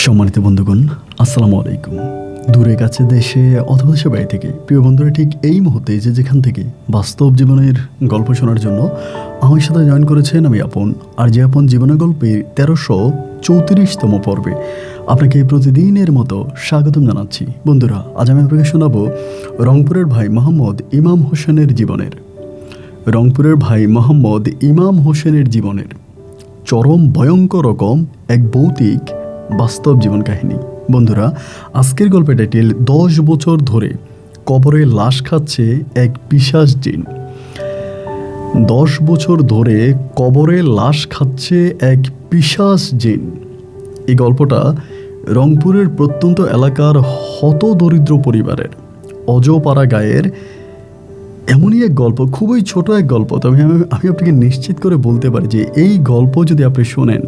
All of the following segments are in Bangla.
সম্মানিত বন্ধুগণ, আসসালামু আলাইকুম। দূরে কাছে দেশে অথবা দেশের বাইরে থেকে প্রিয় বন্ধুরা ঠিক এই মুহূর্তে যেখান থেকে বাস্তব জীবনের গল্প শোনার জন্য আমার সাথে জয়েন করেছেন আমি আপন। আর যে আপন জীবনের গল্পের 1334তম পর্বে আপনাকে প্রতিদিনের মতো স্বাগতম জানাচ্ছি। বন্ধুরা, আজ আমি আপনাকে শোনাবো রংপুরের ভাই মোহাম্মদ ইমাম হোসেনের জীবনের চরম ভয়ঙ্কর রকম এক ভৌতিক বাস্তব জীবন কাহিনী। বন্ধুরা, আজকের গল্পের টাইটেল 10 বছর ধরে কবরে লাশ খাচ্ছে এক পিশাচ জিন। 10 বছর ধরে কবরে লাশ খাচ্ছে এক পিশাচ জিন। এই গল্পটা রংপুরের প্রত্যন্ত এলাকার হতদরিদ্র পরিবারের অজপাড়া গায়ের এমনই এক গল্প, খুবই ছোট এক গল্প। তবে আমি আপনাকে নিশ্চিত করে বলতে পারি যে এই গল্প যদি আপনি শোনেন,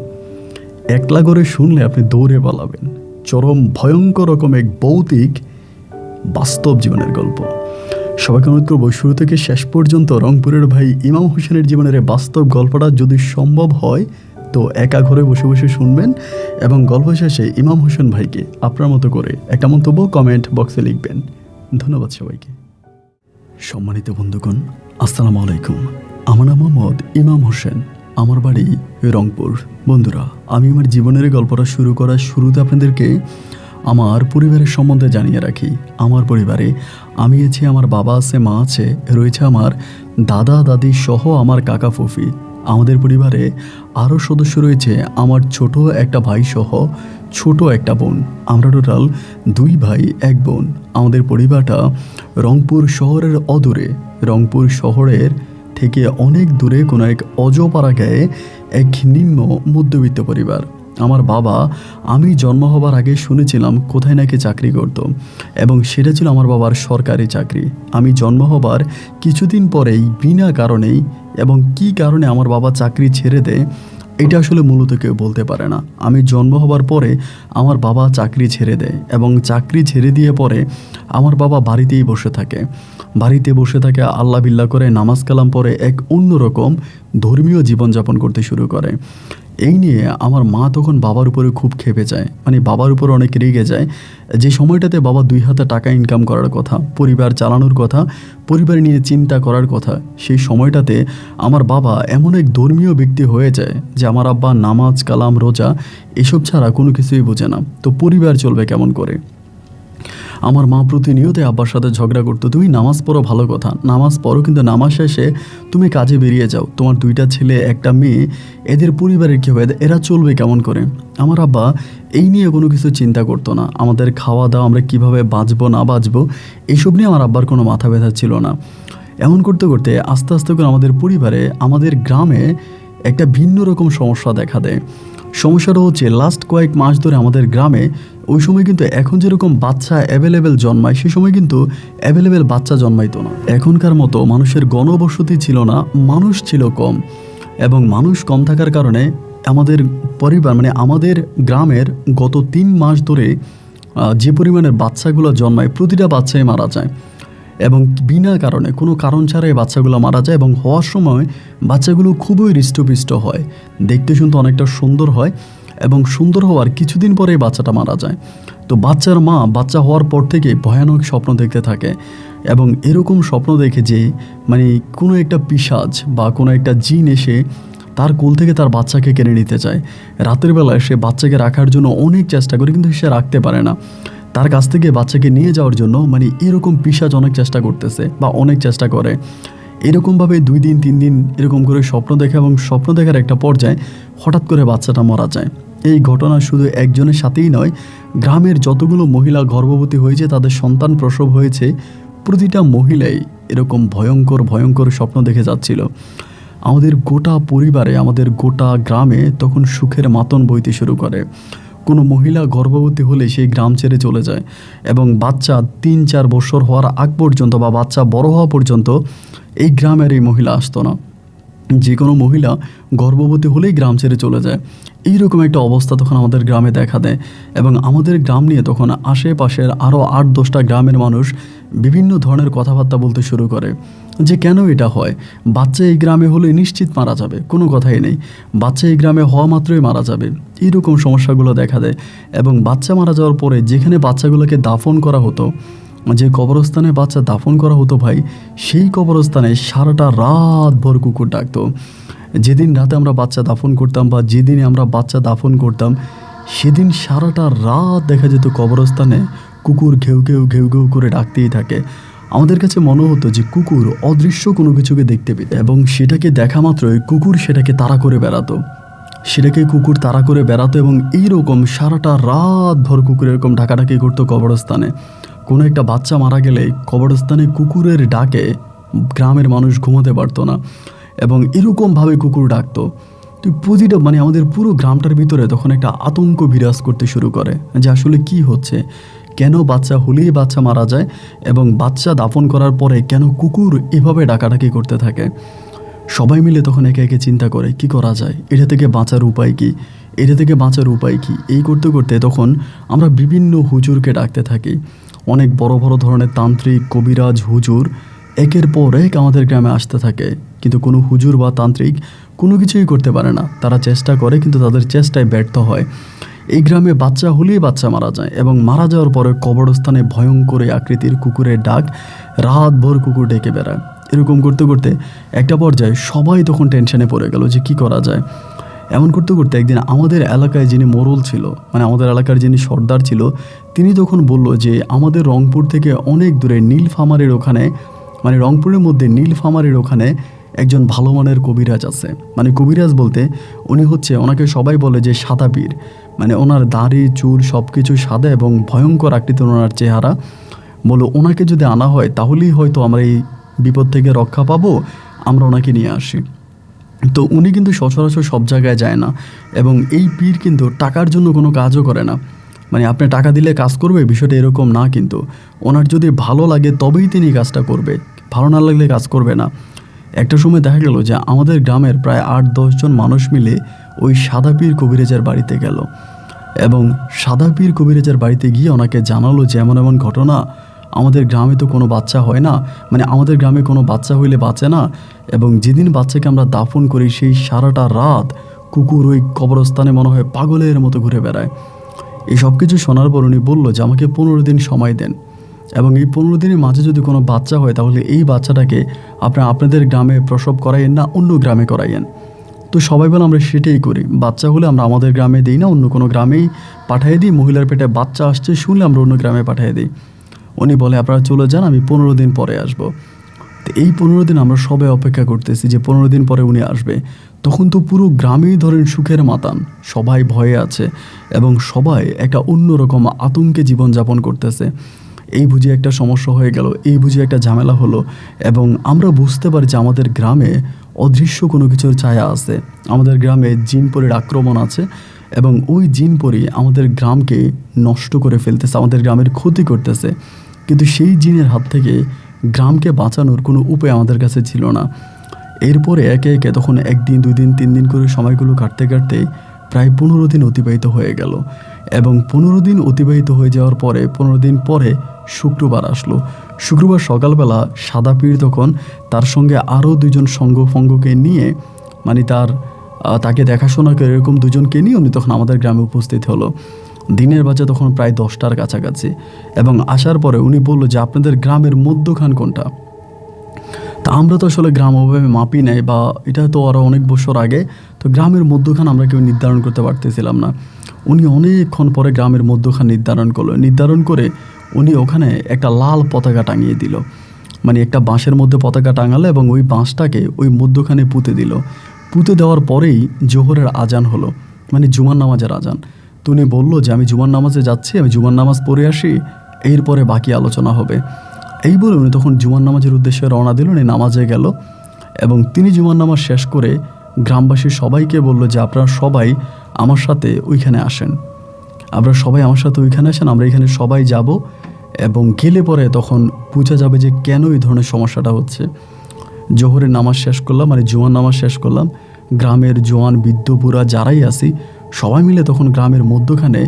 একলা করে শুনলে আপনি দৌড়ে পালাবেন। চরম ভয়ঙ্কর রকম এক ভৌতিক বাস্তব জীবনের গল্প। সবাইকে অনুরোধ করব শুরু থেকে শেষ পর্যন্ত রংপুরের ভাই ইমাম হোসেনের জীবনের এই বাস্তব গল্পটা যদি সম্ভব হয় তো একা ঘরে বসে বসে শুনবেন এবং গল্প শেষে ইমাম হোসেন ভাইকে আপনার মতো করে একটা মন্তব্য কমেন্ট বক্সে লিখবেন। ধন্যবাদ সবাইকে। সম্মানিত বন্ধুগণ, আসসালামু আলাইকুম। আমার নাম মোহাম্মদ ইমাম হোসেন, আমার বাড়ি রংপুর। বন্ধুরা, আমি আমার জীবনের গল্পটা শুরু করার শুরুতে আপনাদেরকে আমার পরিবারের সম্বন্ধে জানিয়ে রাখি। আমার পরিবারে আমি আছি, আমার বাবা আছে, মা আছে, রয়েছে আমার দাদা দাদি সহ আমার কাকা ফুফি। আমাদের পরিবারে আরও সদস্য রয়েছে আমার ছোট একটা ভাই সহ ছোট একটা বোন। আমরা টোটাল 2 ভাই 1 বোন। আমাদের পরিবারটা রংপুর শহরের অদূরে, রংপুর শহরের থেকে অনেক দূরে কোনো এক অজপাড়া গায়ে এক নিম্ন মধ্যবিত্ত পরিবার। আমার বাবা আমি জন্ম হবার আগে শুনেছিলাম কোথায় নাকি চাকরি করত, এবং সেটা ছিল আমার বাবার সরকারি চাকরি। আমি জন্ম হবার কিছুদিন পরেই বিনা কারণেই, এবং কি কারণে আমার বাবা চাকরি ছেড়ে দেয় এটা আসলে মূলত কেউ বলতে পারে না। আমি জন্ম হবার পরে আমার বাবা চাকরি ছেড়ে দেয়, এবং চাকরি ছেড়ে দিয়ে পরে আমার বাবা বাড়িতেই বসে থাকে। আল্লাহ বিল্লাহ করে, নামাজ কালাম পরে এক অন্যরকম ধর্মীয় জীবনযাপন করতে শুরু করে। এই নিয়ে আমার মা তখন বাবার উপরে খুব ক্ষেপে যায়, মানে বাবার উপরে অনেক রেগে যায়। যে সময়টাতে বাবা 2 হাতে টাকা ইনকাম করার কথা, পরিবার চালানোর কথা, পরিবার নিয়ে চিন্তা করার কথা, সেই সময়টাতে আমার বাবা এমন এক ধর্মীয় ব্যক্তি হয়ে যায় যে আমার আব্বা নামাজ কালাম রোজা এসব ছাড়া কোনো কিছুই বোঝে না। তো পরিবার চলবে কেমন করে? আমার মা প্রতিনিয়ত আব্বার সাথে ঝগড়া করতো, তুমি নামাজ পড়ো ভালো কথা, নামাজ পড়ো, কিন্তু নামাজ শেষে তুমি কাজে বেরিয়ে যাও, তোমার 2টা ছেলে 1টা মেয়ে, এদের পরিবারের কী হবে, এরা চলবে কেমন করে? আমার আব্বা এই নিয়ে কোনো কিছু চিন্তা করতো না। আমাদের খাওয়া দাওয়া, আমরা কীভাবে বাঁচবো না বাঁচবো, এইসব নিয়ে আমার আব্বার কোনো মাথা ব্যথা ছিল না। এমন করতে করতে আস্তে আস্তে করে আমাদের পরিবারে, আমাদের গ্রামে একটা ভিন্ন রকম সমস্যা দেখা দেয়। সমস্যাটা হচ্ছে লাস্ট কয়েক মাস ধরে আমাদের গ্রামে, ওই সময় কিন্তু এখন যেরকম বাচ্চা অ্যাভেলেবেল জন্মায়, সে সময় কিন্তু অ্যাভেলেবেল বাচ্চা জন্মাইতো না। এখনকার মতো মানুষের গণবসতি ছিল না, মানুষ ছিল কম, এবং মানুষ কম থাকার কারণে আমাদের পরিবার, মানে আমাদের গ্রামের গত 3 মাস ধরে যে পরিমাণের বাচ্চাগুলো জন্মায়, প্রতিটা বাচ্চাই মারা যায়, এবং বিনা কারণে, কোনো কারণ ছাড়াই বাচ্চাগুলো মারা যায়। এবং হওয়ার সময় বাচ্চাগুলো খুবই হৃষ্টপুষ্ট হয়, দেখতে শুনতে অনেকটা সুন্দর হয়, এবং সুন্দর হওয়ার কিছুদিন পরেই বাচ্চাটা মারা যায়। তো বাচ্চার মা বাচ্চা হওয়ার পর থেকে ভয়ানক স্বপ্ন দেখতে থাকে, এবং এরকম স্বপ্ন দেখে যে মানে কোনো একটা পিশাচ বা কোনো একটা জিন এসে তার কোল থেকে তার বাচ্চাকে কেড়ে নিতে চায়। রাতের বেলায় সে বাচ্চাকে রাখার জন্য অনেক চেষ্টা করে, কিন্তু সে রাখতে পারে না। তার কাছ থেকে বাচ্চাকে নিয়ে যাওয়ার জন্য মানে এরকম পিশাচ অনেক চেষ্টা করতেছে বা অনেক চেষ্টা করে। এরকমভাবে 2 দিন 3 দিন এরকম করে স্বপ্ন দেখে, এবং স্বপ্ন দেখার একটা পর্যায়ে হঠাৎ করে বাচ্চাটা মারা যায়। এই ঘটনা শুধু একজনের সাথেই নয়, গ্রামের যতগুলো মহিলা গর্ভবতী হয়েছে, তাদের সন্তান প্রসব হয়েছে, প্রতিটা মহিলাই এরকম ভয়ঙ্কর ভয়ঙ্কর স্বপ্ন দেখে যাচ্ছিল। আমাদের গোটা পরিবারে, আমাদের গোটা গ্রামে তখন সুখের মাতন বইতে শুরু করে। কোনো মহিলা গর্ভবতী হলে সেই গ্রাম ছেড়ে চলে যায়, এবং বাচ্চা 3-4 বছর হওয়ার আগ পর্যন্ত বা বাচ্চা বড় হওয়া পর্যন্ত এই গ্রামের এই মহিলা আসতো না। যে কোনো মহিলা গর্ভবতী হলেই গ্রাম ছেড়ে চলে যায়। এইরকম একটা অবস্থা তখন আমাদের গ্রামে দেখা দেয়, এবং আমাদের গ্রাম নিয়ে তখন আশেপাশের আরও 8-10টা গ্রামের মানুষ বিভিন্ন ধরনের কথাবার্তা বলতে শুরু করে যে কেন এটা হয়, বাচ্চা এই গ্রামে হলে নিশ্চিত মারা যাবে, কোনো কথাই নেই, বাচ্চা এই গ্রামে হওয়া মাত্রই মারা যাবে, এইরকম সমস্যাগুলো দেখা দেয়। এবং বাচ্চা মারা যাওয়ার পরে যেখানে বাচ্চাগুলোকে দাফন করা হতো, যে কবরস্থানে বাচ্চা দাফন করা হতো ভাই, সেই কবরস্থানে সারাটা রাত ভর কুকুর ডাকতো। যেদিন রাতে আমরা বাচ্চা দাফন করতাম বা যেদিনে আমরা বাচ্চা দাফন করতাম, সেদিন সারাটা রাত দেখা যেত কবরস্থানে কুকুর ঘেউ ঘেউ ঘেউ ঘেউ করে ডাকতেই থাকে। আমাদের কাছে মনে হতো যে কুকুর অদৃশ্য কোনো কিছুকে দেখতে পেত এবং সেটাকে দেখা মাত্রই কুকুর সেটাকে তাড়া করে বেড়াতো, এবং এইরকম সারাটা রাত ভর কুকুর এরকম ডাকাডাকি করতো কবরস্থানে। কোনো একটা বাচ্চা মারা গেলে কবরস্থানে কুকুরের ডাকে গ্রামের মানুষ ঘুমোতে পারতো না, এবং এরকমভাবে কুকুর ডাকতো। তো প্রতিটা আমাদের পুরো গ্রামটার ভিতরে তখন একটা আতঙ্ক বিরাজ করতে শুরু করে যে আসলে কি হচ্ছে, কেন বাচ্চা হলেই বাচ্চা মারা যায়, এবং বাচ্চা দাফন করার পরে কেন কুকুর এভাবে ডাকাডাকি করতে থাকে। সবাই মিলে তখন একে একে চিন্তা করে কি করা যায়, এটা থেকে বাঁচার উপায় কি। এই করতে করতে তখন আমরা বিভিন্ন হুজুরকে ডাকতে থাকি। অনেক বড় বড় ধরনের তান্ত্রিক, কবিরাজ, হুজুর একের পর এক আমাদের গ্রামে আসতে থাকে, কিন্তু কোনো হুজুর বা তান্ত্রিক কোনো কিছুই করতে পারে না। তারা চেষ্টা করে কিন্তু তাদের চেষ্টায় ব্যর্থ হয়। এই গ্রামে বাচ্চা হলেই বাচ্চা মারা যায়, এবং মারা যাওয়ার পরে কবরস্থানে ভয়ঙ্কর আকৃতির কুকুরের ডাক, রাতভর কুকুর ডেকে বেড়ায়। এরকম করতে করতে একটা পর্যায়ে সবাই তখন টেনশনে পড়ে গেল যে কি করা যায়। এমন করতে করতে একদিন আমাদের এলাকায় যিনি মোড়ল ছিল, আমাদের এলাকার যিনি সর্দার ছিল, তিনি তখন বলল যে আমাদের রংপুর থেকে অনেক দূরে নীলফামারীর ওখানে, রংপুরের মধ্যে নীলফামারীর ওখানে একজন ভালো মানের কবিরাজ আছে। কবিরাজ বলতে ওনাকে সবাই বলে যে সাদা পীর, ওনার দাড়ি চুল সব কিছু সাদা এবং ভয়ঙ্কর আকৃতির ওনার চেহারা। বলো ওনাকে যদি আনা হয় তাহলেই হয়তো আমরা এই বিপদ থেকে রক্ষা পাবো, আমরা ওনাকে নিয়ে আসি। তো উনি কিন্তু সচরাচর সব জায়গায় যায় না, এবং এই পীর কিন্তু টাকার জন্য কোনো কাজও করে না। আপনি টাকা দিলে কাজ করবে, বিষয়টা এরকম না। কিন্তু ওনার যদি ভালো লাগে তবেই তিনি কাজটা করবে, ভালো না লাগলে কাজ করবে না। একটা সময় দেখা গেল যে আমাদের গ্রামের প্রায় 8-10 জন মানুষ মিলে ওই সাদা পীর কবিরাজের বাড়িতে গেল, এবং সাদা পীর কবিরাজের বাড়িতে গিয়ে ওনাকে জানালো যে এমন এমন ঘটনা, আমাদের গ্রামে তো কোনো বাচ্চা হয় না, আমাদের গ্রামে কোনো বাচ্চা হইলে বাঁচে না, এবং যেদিন বাচ্চাকে আমরা দাফন করি সেই সারাটা রাত কুকুর ওই কবরস্থানে মনে হয় পাগলের মতো ঘুরে বেড়ায়। এই সব কিছু শোনার পর উনি বললো যে আমাকে 15 দিন সময় দেন, এবং এই 15 দিনের মাঝে যদি কোনো বাচ্চা হয় তাহলে এই বাচ্চাটাকে আপনাদের গ্রামে প্রসব করাইয়েন না, অন্য গ্রামে করাইয়েন। তো সবাই বলে আমরা সেটাই করি, বাচ্চা হলে আমরা আমাদের গ্রামে দিই না, অন্য কোনো গ্রামেই পাঠিয়ে দিই। মহিলার পেটে বাচ্চা আসছে শুনলে আমরা অন্য গ্রামে পাঠিয়ে দিই। উনি বলে আপনারা চলে যান, আমি 15 দিন পরে আসবো। তো এই 15 দিন আমরা সবাই অপেক্ষা করতেছি যে 15 দিন পরে উনি আসবে। তখন তো পুরো গ্রামেই ধরেন সুখের মাতান, সবাই ভয়ে আছে এবং সবাই একটা অন্যরকম আতঙ্কে জীবনযাপন করতেছে। এই বুঝি একটা সমস্যা হয়ে গেল, এই বুঝি একটা ঝামেলা হলো, এবং আমরা বুঝতে পারি যে আমাদের গ্রামে অদৃশ্য কোনো কিছুর ছায়া আছে, আমাদের গ্রামে জিনপরির আক্রমণ আছে, এবং ওই জিনপরি আমাদের গ্রামকে নষ্ট করে ফেলতেছে, আমাদের গ্রামের ক্ষতি করতেছে। কিন্তু সেই জিনের হাত থেকে গ্রামকে বাঁচানোর কোনো উপায় আমাদের কাছে ছিল না। এরপরে একে একে তখন 1 দিন 2 দিন 3 দিন করে সময়গুলো কাটতে কাটতে প্রায় 15 দিন অতিবাহিত হয়ে গেল, এবং 15 দিন অতিবাহিত হয়ে যাওয়ার পরে 15 দিন পরে শুক্রবার আসলো। শুক্রবার সকালবেলা সাদা পীর তখন তার সঙ্গে আরও 2 জন সঙ্গকে নিয়ে, তাকে দেখাশোনা করে এরকম 2 জনকে নিয়ে উনি তখন আমাদের গ্রামে উপস্থিত হলো। দিনের বাজে তখন প্রায় 10টার কাছাকাছি, এবং আসার পরে উনি বললো যে আপনাদের গ্রামের মধ্যখান কোনটা। তা আমরা তো আসলে গ্রাম ওভাবে মাপি নাই, বা এটা তো আরও অনেক বছর আগে, তো গ্রামের মধ্যখান আমরা কেউ নির্ধারণ করতে পারতেছিলাম না। উনি অনেকক্ষণ পরে গ্রামের মধ্যখান নির্ধারণ করে উনি ওখানে একটা লাল পতাকা টাঙিয়ে দিল, একটা বাঁশের মধ্যে পতাকা টাঙালো, এবং ওই বাঁশটাকে ওই মধ্যখানে পুঁতে দেওয়ার পরেই জোহরের আজান হলো, জুমার নামাজের আজান। তো উনি বললো যে আমি জুমার নামাজে যাচ্ছি, আমি জুমার নামাজ পড়ে আসি, এরপরে বাকি আলোচনা হবে। এই বলে উনি তখন জুমার নামাজের উদ্দেশ্যে রওনা দিল, উনি নামাজে গেল, এবং তিনি জুমার নামাজ শেষ করে গ্রামবাসী সবাইকে বলল যে আপনারা সবাই আমার সাথে ওইখানে আসেন, আমরা এখানে সবাই যাব, এবং গেলে পরে তখন বোঝা যাবে যে কেন এই ধরনের সমস্যাটা হচ্ছে। জোহরের নামাজ শেষ করলাম, জুমার নামাজ শেষ করলাম, গ্রামের জোয়ান বৃদ্ধ বুড়া যারাই আছি সবাই মিলে তখন গ্রামের মধ্যখানে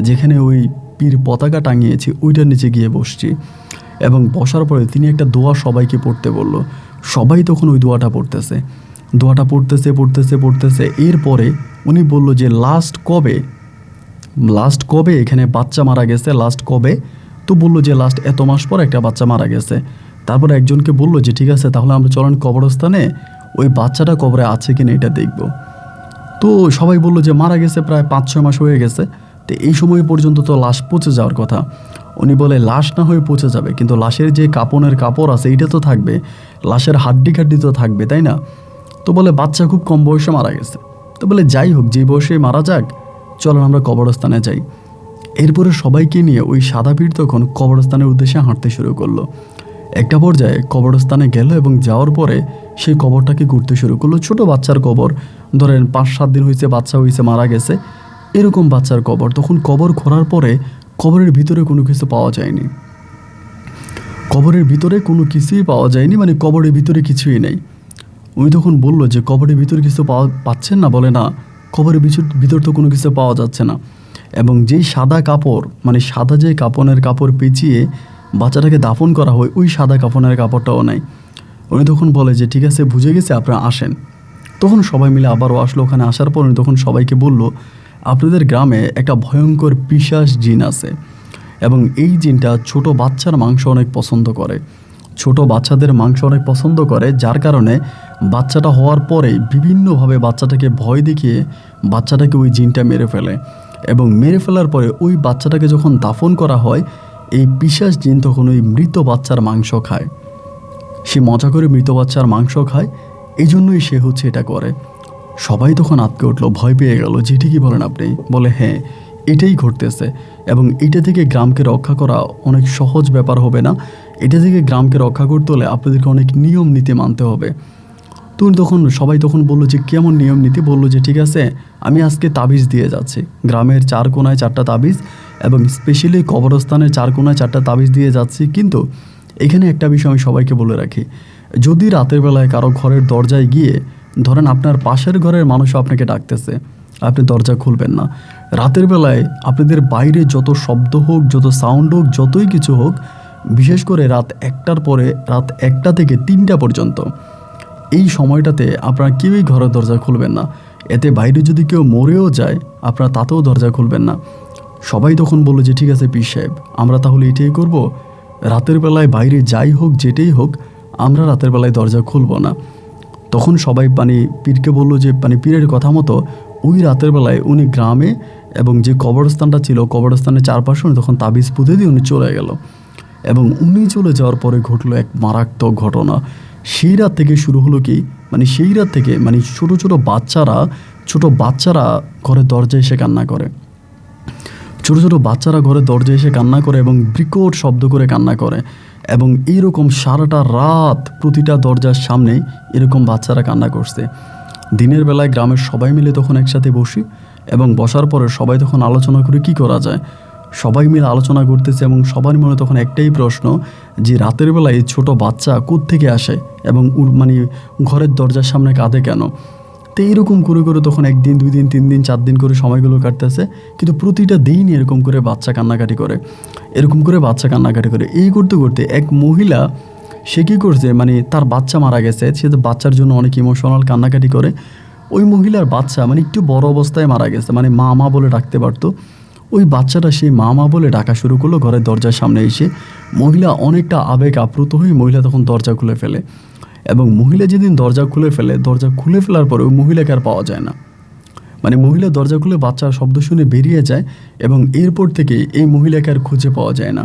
যেখানে ওই পীর পতাকা টাঙিয়েছি ওইটার নিচে গিয়ে বসছি। এবং বসার পরে তিনি একটা দোয়া সবাইকে পড়তে বলল। সবাই তখন ওই দোয়াটা পড়তেছে, দোয়াটা পড়তেছে পড়তেছে পড়তেছে। এরপরে উনি বলল যে লাস্ট কবে এখানে বাচ্চা মারা গেছে, লাস্ট কবে? তো বললো যে লাস্ট এত মাস পর একটা বাচ্চা মারা গেছে। তারপরে একজনকে বললো যে ঠিক আছে, তাহলে আমরা চলেন কবরস্থানে ওই বাচ্চাটা কবরে আছে কিনা এটা দেখব। তো সবাই বললো যে মারা গেছে প্রায় 5-6 মাস হয়ে গেছে, তো এই সময় পর্যন্ত তো লাশ পচে যাওয়ার কথা। উনি বলে লাশ না হয়ে পচে যাবে, কিন্তু লাশের যে কাপড়ের কাপড় আছে এইটা তো থাকবে, লাশের হাড্ডি তো থাকবে, তাই না? তো বলে বাচ্চা খুব কম বয়সে মারা গেছে। তো বলে যাই হোক, যে বয়সে মারা যাক, চলেন আমরা কবরস্থানে যাই। এরপরে সবাইকে নিয়ে ওই সাদা পীর তখন কবরস্থানের উদ্দেশ্যে হাঁটতে শুরু করলো। একটা পর্যায়ে কবরস্থানে গেল এবং যাওয়ার পরে সেই কবরটাকে ঘুরতে শুরু করলো। ছোট বাচ্চার কবর, ধরেন 5-7 দিন হয়েছে, বাচ্চা হয়েছে, মারা গেছে, এরকম বাচ্চার কবর। তখন কবর খোঁড়ার পরে কবরের ভিতরে কোনো কিছু পাওয়া যায়নি, কবরের ভিতরে কোনো কিছুই পাওয়া যায়নি, মানে কবরের ভিতরে কিছুই নেই। উনি তখন বলল যে কবরের ভিতরে কিছু পাচ্ছেন না? বলে না, কবরের ভিতর তো কোনো কিছু পাওয়া যাচ্ছে না। এবং যেই সাদা কাপড়, মানে সাদা যে কাপড়ের কাপড় পেঁচিয়ে বাচ্চাটাকে দাফন করা হয়, ওই সাদা কাপড়ের কাপড়টাও নাই। উনি তখন বলে যে ঠিক আছে, বুঝে গেছে, আপনারা আসেন। তখন সবাই মিলে আবারও আসলো। ওখানে আসার পর উনি তখন সবাইকে বলল, আপনাদের গ্রামে একটা ভয়ঙ্কর পিশাচ জিন আছে এবং এই জিনটা ছোট বাচ্চার মাংস অনেক পছন্দ করে, ছোট বাচ্চাদের মাংস অনেক পছন্দ করে, যার কারণে বাচ্চাটা হওয়ার পরেই বিভিন্নভাবে বাচ্চাটাকে ভয় দেখিয়ে বাচ্চাটাকে ওই জিনটা মেরে ফেলে। এবং মেরে ফেলার পরে ওই বাচ্চাটাকে যখন দাফন করা হয়, এই পিশাচ জিন তখন ওই মৃত বাচ্চার মাংস খায়। সে মজা করে মৃত বাচ্চার মাংস খায়, এই জন্যই সে এটা করে। সবাই তখন আটকে উঠলো, ভয় পেয়ে গেল যে এটা কি বলেন আপনি? বলে হ্যাঁ, এটাই ঘটতেছে এবং এটা থেকে গ্রামকে রক্ষা করা অনেক সহজ ব্যাপার হবে না। এটা থেকে গ্রামকে রক্ষা করতে হলে আপনাদেরকে অনেক নিয়ম নীতি মানতে হবে। তো সবাই তখন বললো যে কেমন নিয়ম নীতি? বললো যে ঠিক আছে, আমি আজকে তাবিজ দিয়ে যাচ্ছি, গ্রামের 4 কোণায় 4টা তাবিজ এবং স্পেশালি কবরস্থানের 4 কোণায় 4টা তাবিজ দিয়ে যাচ্ছি। কিন্তু এখানে একটা বিষয় আমি সবাইকে বলে রাখি, যদি রাতের বেলায় কারো ঘরের দরজায় গিয়ে, ধরেন আপনার পাশের ঘরের মানুষও আপনাকে ডাকতেছে, আপনি দরজা খুলবেন না। রাতের বেলায় আপনাদের বাইরে যত শব্দ হোক, যত সাউন্ড হোক, যতই কিছু হোক, বিশেষ করে রাত 1টার পরে, রাত 1টা থেকে 3টা পর্যন্ত, এই সময়টাতে আপনারা কেউই ঘরের দরজা খুলবেন না। এতে বাইরে যদি কেউ মরেও যায়, আপনারা তাতেও দরজা খুলবেন না। সবাই তখন বললো যে ঠিক আছে পীর সাহেব, আমরা তাহলে এটাই করব, রাতের বেলায় বাইরে যাই হোক, যেটাই হোক, আমরা রাতের বেলায় দরজা খুলব না। তখন সবাই পীরকে বললো যে পীরের কথা মতো ওই রাতের বেলায় উনি গ্রামে এবং যে কবরস্থানটা ছিল, কবরস্থানের চারপাশে উনি তখন তাবিজ পুঁতে দিয়ে উনি চলে গেল। এবং উনি চলে যাওয়ার পরে ঘটলো এক মারাত্মক ঘটনা। সেই রাত থেকে শুরু হলো কি, সেই রাত থেকে ছোট বাচ্চারা ঘরের দরজায় এসে কান্না করে, ছোট বাচ্চারা ঘরের দরজায় এসে কান্না করে এবং বিকট শব্দ করে কান্না করে। এবং এইরকম সারাটা রাত প্রতিটা দরজার সামনে এরকম বাচ্চারা কান্না করছে। দিনের বেলায় গ্রামের সবাই মিলে তখন একসাথে বসি এবং বসার পরে সবাই তখন আলোচনা করে কি করা যায়। সবাই মিলে আলোচনা করতেছে এবং সবার মনে তখন একটাই প্রশ্ন, যে রাতের বেলায় ছোট বাচ্চা কোত্থেকে আসে এবং ঘরের দরজার সামনে কাঁদে কেন? তো এইরকম করে তখন 1 দিন 2 দিন 3 দিন 4 দিন করে সময়গুলো কাটতেছে, কিন্তু প্রতিটা দিন এরকম করে বাচ্চা কান্নাকাটি করে, এই করতে করতে এক মহিলা, সে কী করছে, তার বাচ্চা মারা গেছে, সে তো বাচ্চার জন্য অনেক ইমোশনাল কান্নাকাটি করে। ওই মহিলার বাচ্চা একটু বড় অবস্থায় মারা গেছে, মা বলে ডাকতে পারতো। ওই বাচ্চাটা সেই মা বলে ডাকা শুরু করলো ঘরের দরজার সামনে এসে। মহিলা অনেকটা আবেগ আপ্লুত হয়ে মহিলা তখন দরজা খুলে ফেলে। এবং মহিলা যেদিন দরজা খুলে ফেলার পরে ওই মহিলাকে আর পাওয়া যায় না। মহিলা দরজা খুলে বাচ্চার শব্দ শুনে বেরিয়ে যায় এবং এরপর থেকে এই মহিলাকে আর খুঁজে পাওয়া যায় না।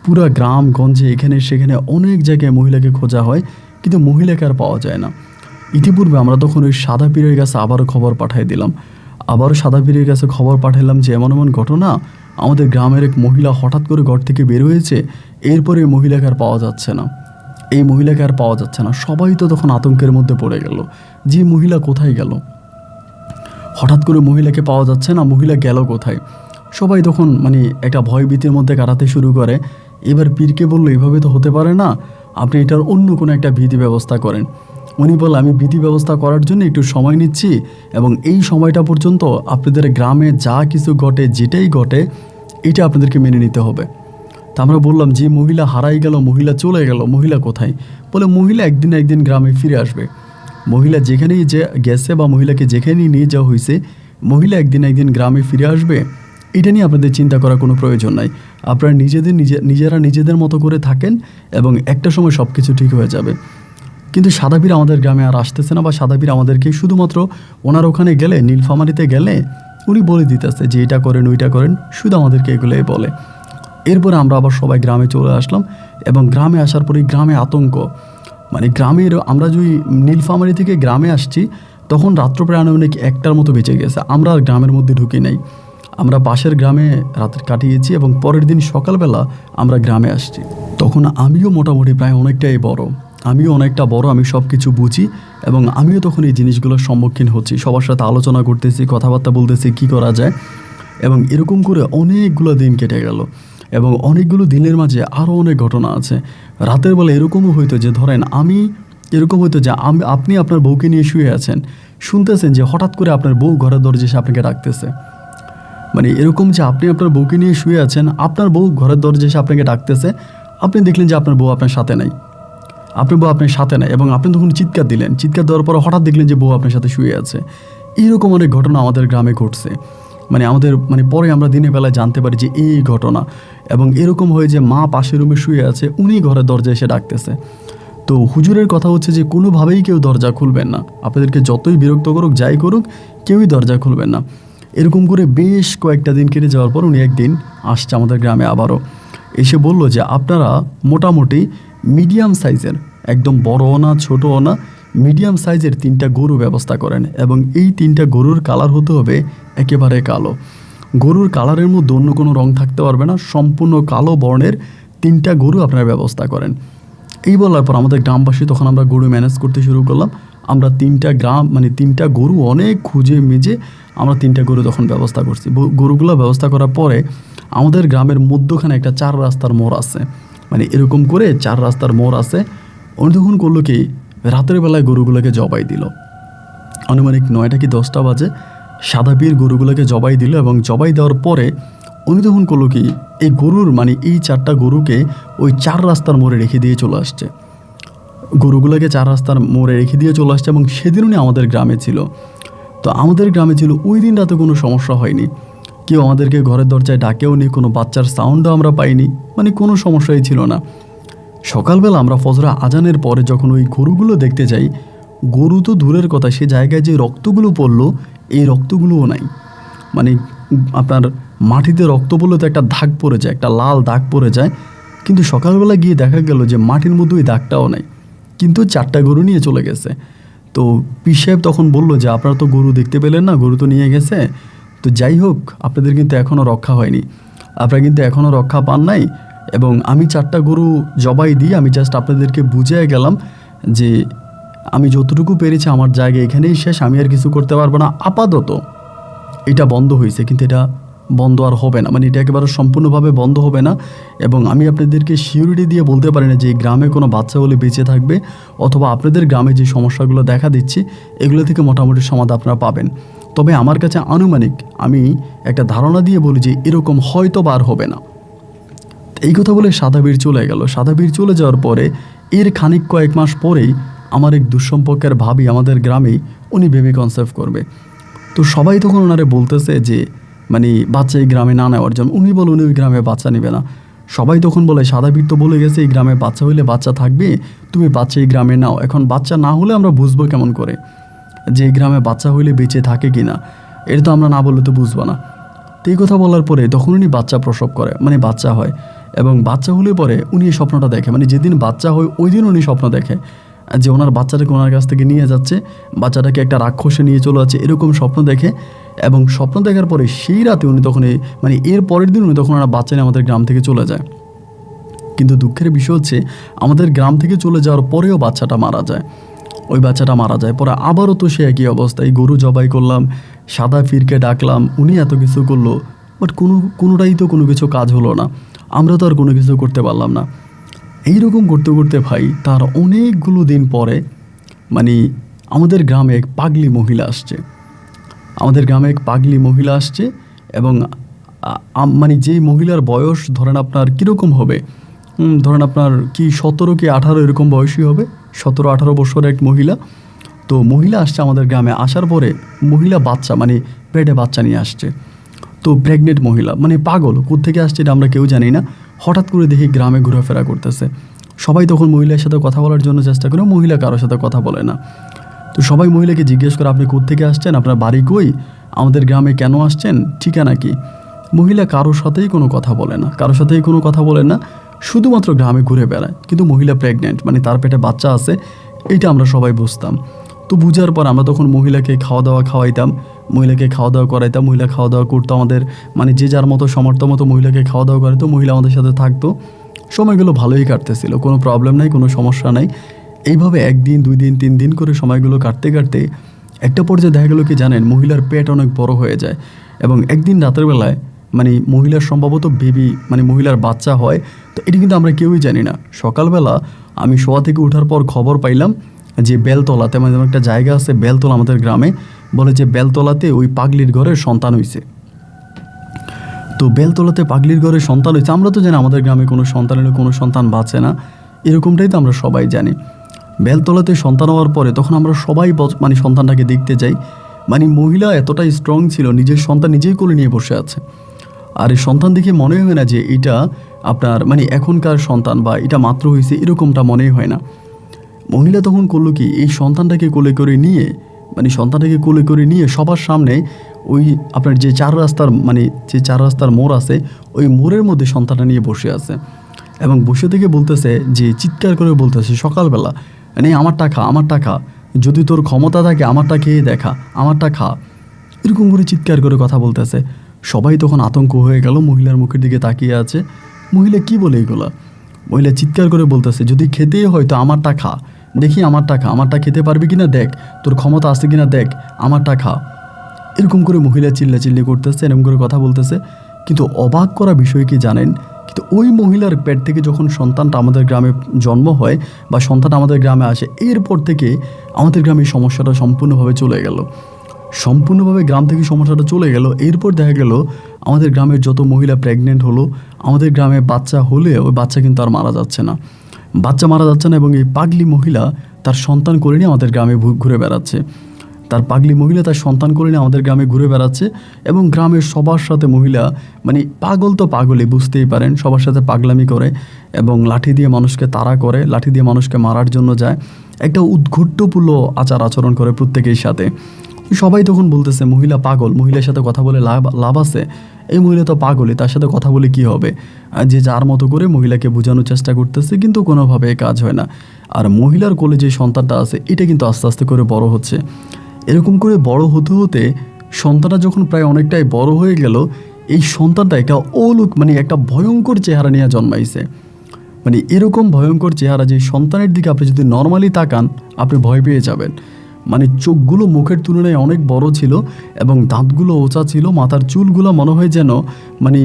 পুরা গ্রামগঞ্জে এখানে সেখানে অনেক জায়গায় মহিলাকে খোঁজা হয়, কিন্তু মহিলাকে আর পাওয়া যায় না। ইতিপূর্বে আমরা তখন ওই সাদা পীরের কাছে আবারও খবর পাঠিয়ে দিলাম, যে এমন ঘটনা, আমাদের গ্রামের এক মহিলা হঠাৎ করে ঘর থেকে বের হয়েছে, এরপরে এই মহিলাকে আর পাওয়া যাচ্ছে না। সবাই তো তখন আতঙ্কের মধ্যে পড়ে গেল যে মহিলা কোথায় গেল, হঠাৎ করে মহিলাকে পাওয়া যাচ্ছে না, মহিলা গেল কোথায়? সবাই তখন একটা ভয়ভীতির মধ্যে কাটাতে শুরু করে। এবার পীরকে বললো, এভাবে তো হতে পারে না, আপনি এটার অন্য কোনো একটা বিধি ব্যবস্থা করেন। উনি বলল, আমি বিধি ব্যবস্থা করার জন্য একটু সময় নিচ্ছি এবং এই সময়টা পর্যন্ত আপনাদের গ্রামে যা কিছু ঘটে, যেটাই ঘটে, এটা আপনাদেরকে মেনে নিতে হবে। তা আমরা বললাম যে মহিলা হারাই গেল, মহিলা চলে গেল, মহিলা কোথায়? বলে মহিলা একদিন না একদিন গ্রামে ফিরে আসবে। মহিলা যেখানেই যে গেছে বা মহিলাকে যেখানেই নিয়ে যাওয়া হয়েছে, মহিলা একদিন না একদিন গ্রামে ফিরে আসবে। এটা নিয়ে আপনাদের চিন্তা করার কোনো প্রয়োজন নাই। আপনারা নিজেরা নিজেদের মতো করে থাকেন এবং একটা সময় সব কিছু ঠিক হয়ে যাবে। কিন্তু সাদাবীর আমাদের গ্রামে আর আসতেছে না, বা সাদাবীর আমাদেরকে শুধুমাত্র ওনার ওখানে গেলে, নীলফামারীতে গেলে উনি বলে দিতেছে যে এটা করেন ওইটা করেন, শুধু আমাদেরকে এগুলোই বলে। এরপরে আমরা আবার সবাই গ্রামে চলে আসলাম এবং গ্রামে আসার পরেই গ্রামে আতঙ্ক। মানে গ্রামের আমরা যদি নীলফামারী থেকে গ্রামে আসছি তখন রাত্র প্রায় আনুমানিক 1টার মতো বেঁচে গেছে। আমরা আর গ্রামের মধ্যে ঢুকি নাই, আমরা পাশের গ্রামে রাত কাটিয়েছি এবং পরের দিন সকালবেলা আমরা গ্রামে আসছি। তখন আমিও মোটামুটি প্রায় অনেকটাই বড়, আমি সব কিছু বুঝি এবং আমিও তখন এই জিনিসগুলোর সম্মুখীন হচ্ছি, সবার সাথে আলোচনা করতেছি, কথাবার্তা বলতেছি কী করা যায়। এবং এরকম করে অনেকগুলো দিন কেটে গেল এবং অনেকগুলো দিনের মাঝে আরও অনেক ঘটনা আছে। রাতের বেলা এরকমও হইতো যে ধরেন আপনি আপনার বউকে নিয়ে শুয়ে আছেন, শুনতেছেন যে হঠাৎ করে আপনার বউ ঘরের দরজা এসে আপনাকে ডাকতেছে। মানে এরকম যে আপনি আপনার বউকে নিয়ে শুয়ে আছেন, আপনার বউ ঘরের দরজা এসে আপনাকে ডাকতেছে, আপনি দেখলেন যে আপনার বউ আপনার সাথে নাই, এবং আপনি তখন চিৎকার দিলেন, চিৎকার দেওয়ার পর হঠাৎ দেখলেন যে বউ আপনার সাথে শুয়ে আছে। এইরকম অনেক ঘটনা আমাদের গ্রামে ঘটছে। পরে আমরা দিনের বেলায় জানতে পারি যে এই ঘটনা। এবং এরকম হয় যে মা পাশের রুমে শুয়ে আছে, উনি ঘরের দরজা এসে ডাকতেছে। তো হুজুরের কথা হচ্ছে যে কোনোভাবেই কেউ দরজা খুলবেন না, আপনাদেরকে যতই বিরক্ত করুক যাই করুক কেউই দরজা খুলবেন না। এরকম করে বেশ কয়েকটা দিন কেটে যাওয়ার পর উনি একদিন আসছে আমাদের গ্রামে আবারও, এসে বলল যে আপনারা মোটামুটি মিডিয়াম সাইজের, একদম বড়ও না ছোটও না, মিডিয়াম সাইজের 3টা গরু ব্যবস্থা করেন এবং এই 3টা গরুর কালার হতে হবে একেবারে কালো। গরুর কালারের মধ্যে অন্য কোনো রং থাকতে পারবে না, সম্পূর্ণ কালো বর্ণের 3টা গরু আপনারা ব্যবস্থা করেন। এই বলার পর আমাদের গ্রামবাসী তখন আমরা গরু ম্যানেজ করতে শুরু করলাম। আমরা 3টা গরু অনেক খুঁজে মেজে আমরা 3টা গরু তখন ব্যবস্থা করছি। গরুগুলো ব্যবস্থা করার পরে আমাদের গ্রামের মধ্যখানে একটা 4 রাস্তার মোড় আছে, এরকম করে 4 রাস্তার মোড় আছে। উনি তখন করলো কি, রাতের বেলায় গরুগুলোকে জবাই দিল। আনুমানিক 9টা কি 10টা বাজে সাদাবীর গরুগুলোকে জবাই দিল এবং জবাই দেওয়ার পরে উনি তখন করলো কি, এই গরুর এই 4টা গরুকে ওই 4 রাস্তার মোড়ে রেখে দিয়ে চলে আসছে। গরুগুলোকে 4 রাস্তার মোড়ে রেখে দিয়ে চলে আসছে এবং সেদিন উনি আমাদের গ্রামে ছিল। তো আমাদের গ্রামে ছিল, ওই দিন রাতে কোনো সমস্যা হয়নি, কেউ আমাদেরকে ঘরের দরজায় ডাকেও নি, কোনো বাচ্চার সাউন্ডও আমরা পাইনি, কোনো সমস্যাই ছিল না। সকালবেলা আমরা ফজর আজানের পরে যখন ওই গরুগুলো দেখতে যাই, গরু তো দূরের কথা, সে জায়গায় যে রক্তগুলো পড়লো এই রক্তগুলোও নাই। আপনার মাটিতে রক্ত পড়লে তো একটা দাগ পড়ে যায়, একটা লাল দাগ পড়ে যায়, কিন্তু সকালবেলা গিয়ে দেখা গেল যে মাটির মধ্যে ওই দাগটাও নাই, কিন্তু 4টা গরু নিয়ে চলে গেছে। তো পীর সাহেব তখন বললো যে আপনারা তো গরু দেখতে পেলেন না, গরু তো নিয়ে গেছে, তো যাই হোক আপনাদের কিন্তু এখনও রক্ষা হয়নি, আপনারা কিন্তু এখনও রক্ষা পান নাই। এবং আমি 4টা গরু জবাই দিয়ে আমি জাস্ট আপনাদেরকে বুঝিয়ে গেলাম যে আমি যতটুকু পেরেছি আমার জায়গা এখানেই শেষ, আমি আর কিছু করতে পারবো না। আপাতত এটা বন্ধ হয়েছে, কিন্তু এটা বন্ধ আর হবে না, এটা একেবারে সম্পূর্ণভাবে বন্ধ হবে না। এবং আমি আপনাদেরকে সিউরিটি দিয়ে বলতে পারি না যে এই গ্রামে কোনো বাচ্চা হলে বেঁচে থাকবে, অথবা আপনাদের গ্রামে যে সমস্যাগুলো দেখা দিচ্ছি এগুলো থেকে মোটামুটি সমাধান আপনারা পাবেন। তবে আমার কাছে আনুমানিক আমি একটা ধারণা দিয়ে বলি যে এরকম হয়তো বা আর হবে না। এই কথা বলে সাদাবীর চলে গেল। সাদাবীর চলে যাওয়ার পরে এর কয়েক মাস পরেই আমার এক দুঃসম্পর্কের ভাবি আমাদের গ্রামেই উনি বেবি কনসেপ্ট করবে। তো সবাই তখন ওনারে বলতেছে যে বাচ্চা এই গ্রামে না নেওয়ার জন্য। উনি বলে উনি ওই গ্রামে বাচ্চা নেবে না। সবাই তখন বলে সাদাবীর তো বলে গেছে এই গ্রামে বাচ্চা হইলে বাচ্চা থাকবে, তুমি বাচ্চা এই গ্রামে নাও। এখন বাচ্চা না হলে আমরা বুঝবো কেমন করে যে এই গ্রামে বাচ্চা হইলে বেঁচে থাকে কি না? এটা তো আমরা না বললে তো বুঝবো না। তো এই কথা বলার পরে তখন উনি বাচ্চা প্রসব করে, বাচ্চা হয়। এবং বাচ্চা হলে পরে উনি এই স্বপ্নটা দেখে, যেদিন বাচ্চা হয় ওই দিন উনি স্বপ্ন দেখে যে ওনার বাচ্চাটাকে ওনার কাছ থেকে নিয়ে যাচ্ছে, বাচ্চাটাকে একটা রাক্ষসে নিয়ে চলে যাচ্ছে, এরকম স্বপ্ন দেখে। এবং স্বপ্ন দেখার পরে সেই রাতে উনি তখন এর পরের দিন উনি তখন ওনার বাচ্চা নিয়ে আমাদের গ্রাম থেকে চলে যায়। কিন্তু দুঃখের বিষয় হচ্ছে আমাদের গ্রাম থেকে চলে যাওয়ার পরেও বাচ্চাটা মারা যায়। ওই বাচ্চাটা মারা যায় পরে আবারও তো সে একই অবস্থায়, গরু জবাই করলাম, সাদাবীরকে ডাকলাম, উনি এত কিছু করলো, বাট কোনোটাই তো কোনো কিছু কাজ হলো না, আমরা তো আর কোনো কিছু করতে পারলাম না। এইরকম করতে করতে ভাই তার অনেকগুলো দিন পরে আমাদের গ্রামে এক পাগলি মহিলা আসছে। এবং মানে যেই মহিলার বয়স ধরেন আপনার কীরকম হবে, ধরেন আপনার কি 17 কি 18 এরকম বয়সী হবে, 17-18 বছরের এক মহিলা। তো মহিলা আসছে আমাদের গ্রামে, আসার পরে মহিলা বাচ্চা মানে পেটে বাচ্চা নিয়ে আসছে। তো প্রেগনেন্ট মহিলা মানে পাগল, কোত্থেকে আসছে এটা আমরা কেউ জানি না। হঠাৎ করে দেখি গ্রামে ঘোরাফেরা করতেছে। সবাই তখন মহিলার সাথে কথা বলার জন্য চেষ্টা করে, মহিলা কারোর সাথে কথা বলে না। তো সবাই মহিলাকে জিজ্ঞেস করে আপনি কোত্থেকে আসছেন, আপনার বাড়ি কই, আমাদের গ্রামে কেন আসছেন, ঠিকানা কি। মহিলা কারোর সাথেই কোনো কথা বলে না, কারোর সাথেই কোনো কথা বলে না, শুধুমাত্র গ্রামে ঘুরে বেড়ায়। কিন্তু মহিলা প্রেগনেন্ট মানে তার পেটে বাচ্চা আছে, এইটা আমরা সবাই বুঝতাম। তো বুঝার পর আমরা তখন মহিলাকে খাওয়া দাওয়া খাওয়াইতাম, মহিলাকে খাওয়া দাওয়া করাইতাম, মহিলা খাওয়া দাওয়া করতো আমাদের, মানে যে যার মতো সামর্থ্য মতো মহিলাকে খাওয়া দাওয়া করাইতো, মহিলা আমাদের সাথে থাকতো। সময়গুলো ভালোই কাটতেছিল, কোনো প্রবলেম নাই, কোনো সমস্যা নাই। এইভাবে 1 দিন 2 দিন 3 দিন করে সময়গুলো কাটতে কাটতে একটা পর্যায়ে দেখা গেলো কি জানেন, মহিলার পেট অনেক বড় হয়ে যায়। এবং একদিন রাতের বেলায় মানে মহিলার সম্ভবত বেবি মানে মহিলার বাচ্চা হয়। তো এটি কিন্তু আমরা কেউই জানি না। সকালবেলা আমি শোয়া থেকে ওঠার পর খবর পাইলাম যে বেলতলাতে, মানে একটা জায়গা আছে বেলতলা আমাদের গ্রামে, বলে যে বেলতলাতে ওই পাগলির ঘরে সন্তান হয়েছে। তো বেলতলাতে পাগলির ঘরে সন্তান হয়েছে, আমরা তো জানি আমাদের গ্রামে কোনো সন্তান হলে কোনো সন্তান বাঁচে না, এরকমটাই তো আমরা সবাই জানি। বেলতলাতে সন্তান হওয়ার পরে তখন আমরা সবাই মানে সন্তানটাকে দেখতে যাই। মানে মহিলা এতটাই স্ট্রং ছিল, নিজের সন্তান নিজেই কোলে নিয়ে বসে আছে। আর এই সন্তান দেখে মনে হয় না যে এটা আপনার মানে এখনকার সন্তান বা এটা মাত্র হয়েছে, এরকমটা মনেই হয় না। মহিলা তখন করলো কি, এই সন্তানটাকে কোলে করে নিয়ে মানে সন্তানটাকে কোলে করে নিয়ে সবার সামনে ওই আপনার যে 4 রাস্তার মানে যে 4 রাস্তার মোড় আছে, ওই মোড়ের মধ্যে সন্তানটা নিয়ে বসে আছে। এবং বসে থেকে বলতেছে যে চিৎকার করে বলতেছে সকালবেলা, মানে আমারটা খা, আমারটা খা, যদি তোর ক্ষমতা থাকে আমারটা খেয়ে দেখা, আমারটা খা, এরকম করে চিৎকার করে কথা বলতেছে। সবাই তখন আতঙ্ক হয়ে গেল, মহিলার মুখের দিকে তাকিয়ে আছে। মহিলা কি বলে এগুলা, মহিলা চিৎকার করে বলতেছে যদি খেতেই হয় তো আমারটা খা, দেখি আমারটা খা, আমারটা খেতে পারবি কিনা দেখ, তোর ক্ষমতা আছে কিনা দেখ, আমারটা খা। এরকম করে মহিলা চিল্লাচিল্লি করতেছে, এরকম করে কথা বলতেছে। কিন্তু অবাক করা বিষয় কি জানেন, কিন্তু ওই মহিলার পেট থেকে যখন সন্তানটা আমাদের গ্রামে জন্ম হয় বা সন্তানটা আমাদের গ্রামে আসে, এরপর থেকে আমাদের গ্রামে এই সমস্যাটা সম্পূর্ণভাবে চলে গেল। সম্পূর্ণভাবে গ্রাম থেকে সমস্যাটা চলে গেল। এরপর দেখা গেল আমাদের গ্রামের যত মহিলা প্রেগনেন্ট হলো, আমাদের গ্রামে বাচ্চা হলে ওই বাচ্চা কিন্তু আর মারা যাচ্ছে না, বাচ্চা মারা যাচ্ছে না। এবং এই পাগলি মহিলা তার সন্তান করে নিয়ে আমাদের গ্রামে ঘুরে বেড়াচ্ছে, তার পাগলি মহিলা তার সন্তান করে নিয়ে আমাদের গ্রামে ঘুরে বেড়াচ্ছে। এবং গ্রামের সবার সাথে মহিলা মানে পাগল তো পাগলই, বুঝতেই পারেন, সবার সাথে পাগলামি করে এবং লাঠি দিয়ে মানুষকে তাড়া করে, লাঠি দিয়ে মানুষকে মারার জন্য যায়, একটা উদ্ঘট্টপূর্ণ আচার আচরণ করে প্রত্যেকের সাথে। সবাই তখন বলতেছে মহিলা পাগল, মহিলার সাথে কথা বলে লাভ আছে, এই মহিলা তো পাগলই, তার সাথে কথা বলে কি হবে। যে যার মতো করে মহিলাকে বোঝানোর চেষ্টা করতেছে, কিন্তু কোনোভাবে কাজ হয় না। আর মহিলার কোলে যে সন্তানটা আছে এটা কিন্তু আস্তে আস্তে করে বড় হচ্ছে। এরকম করে বড় হতে হতে সন্তানটা যখন প্রায় অনেকটাই বড় হয়ে গেল, এই সন্তানটা একটা মানে একটা ভয়ঙ্কর চেহারা নিয়ে জন্মাইছে। মানে এরকম ভয়ঙ্কর চেহারা যে সন্তানের দিকে আপনি যদি নর্মালি তাকান আপনি ভয় পেয়ে যাবেন। মানে চোখগুলো মুখের তুলনায় অনেক বড় ছিল এবং দাঁতগুলো ওচা ছিল, মাথার চুলগুলো মনে হয় যেন মানে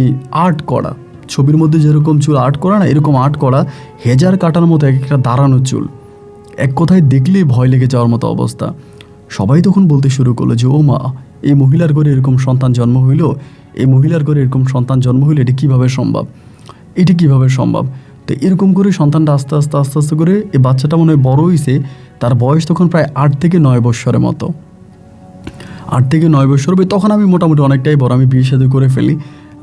আর্ট করা, ছবির মধ্যে যেরকম চুল আর্ট করা না, এরকম আর্ট করা, হেজার কাটার মতো একটা দাঁড়ানো চুল, এক কথায় দেখলেই ভয় লেগে যাওয়ার মতো অবস্থা। সবাই তখন বলতে শুরু করলো যে ও মা, এই মহিলার ঘরে এরকম সন্তান জন্ম হইল, এই মহিলার ঘরে এরকম সন্তান জন্ম হইলো, এটা কীভাবে সম্ভব, এটা কীভাবে সম্ভব। তো এরকম করে সন্তানটা আস্তে আস্তে আস্তে আস্তে করে এই বাচ্চাটা মনে হয় বড় হয়েছে, তার বয়স তখন প্রায় 8 থেকে 9 বছরের মতো, 8 থেকে 9 বছর হবে। তখন আমি মোটামুটি অনেকটাই বড়, আমি বিয়ে শাদী করে ফেলি,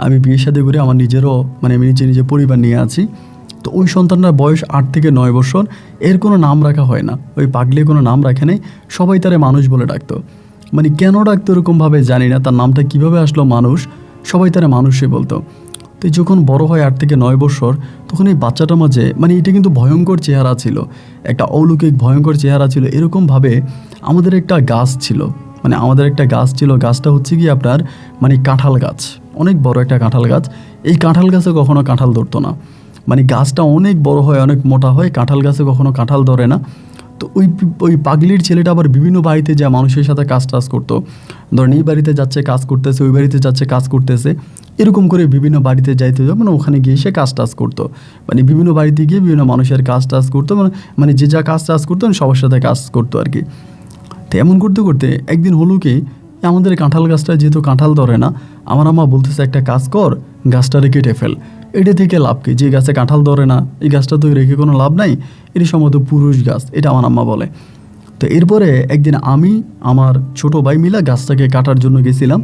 আমি বিয়ে শাদী করে আমার নিজেরও মানে আমি নিজে পরিবার নিয়ে আছি। তো ওই সন্তানটার বয়স 8 থেকে 9 বছর। এর কোনো নাম রাখা হয় না, ওই পাগলি কোনো নাম রাখে নেই, সবাই তারে মানুষ বলে ডাকতো। মানে কেন ডাকতো এরকমভাবে জানি না, তার নামটা কীভাবে আসলো মানুষ, সবাই তারা মানুষই বলতো। তো যখন বড় হয় 8 থেকে 9 বছর, তখন এই বাচ্চাটার মাঝে মানে এটা কিন্তু ভয়ঙ্কর চেহারা ছিল, একটা অলৌকিক ভয়ঙ্কর চেহারা ছিল। এরকমভাবে আমাদের একটা গাছ ছিল, মানে আমাদের একটা গাছ ছিল, গাছটা হচ্ছে কি আপনার মানে কাঁঠাল গাছ, অনেক বড় একটা কাঁঠাল গাছ। এই কাঁঠাল গাছে কখনো কাঁঠাল ধরতো না, মানে গাছটা অনেক বড় হয়, অনেক মোটা হয়, কাঁঠাল গাছে কখনো কাঁঠাল ধরে না। তো ওই পাগলির ছেলেটা আবার বিভিন্ন বাড়িতে যা মানুষের সাথে কাজ করতো, ধরেন এই বাড়িতে যাচ্ছে কাজ করতেছে, ওই বাড়িতে যাচ্ছে কাজ করতেছে, এরকম করে বিভিন্ন বাড়িতে যাইতে যাবে, মানে ওখানে গিয়ে সে কাজ করতো, মানে বিভিন্ন বাড়িতে গিয়ে বিভিন্ন মানুষের কাজ করতো, মানে যে যা কাজ করতো সবার সাথে কাজ করতো আর কি। তো এমন করতে করতে একদিন হলো কি, আমাদের কাঁঠাল গাছটা যেহেতু কাঁঠাল ধরে না, আমার আম্মা বলতেছে একটা কাজ কর, গাছটারে কেটে ফেল, এটা থেকে লাভ কি, যে গাছে কাঁঠাল ধরে না এই গাছটা তো রেখে কোনো লাভ নাই, এটি সম্ভবত পুরুষ গাছ, এটা আমার আম্মা বলে। তো এরপরে একদিন আমি আমার ছোট ভাই মিলা গাছটাকে কাটার জন্য গেছিলাম।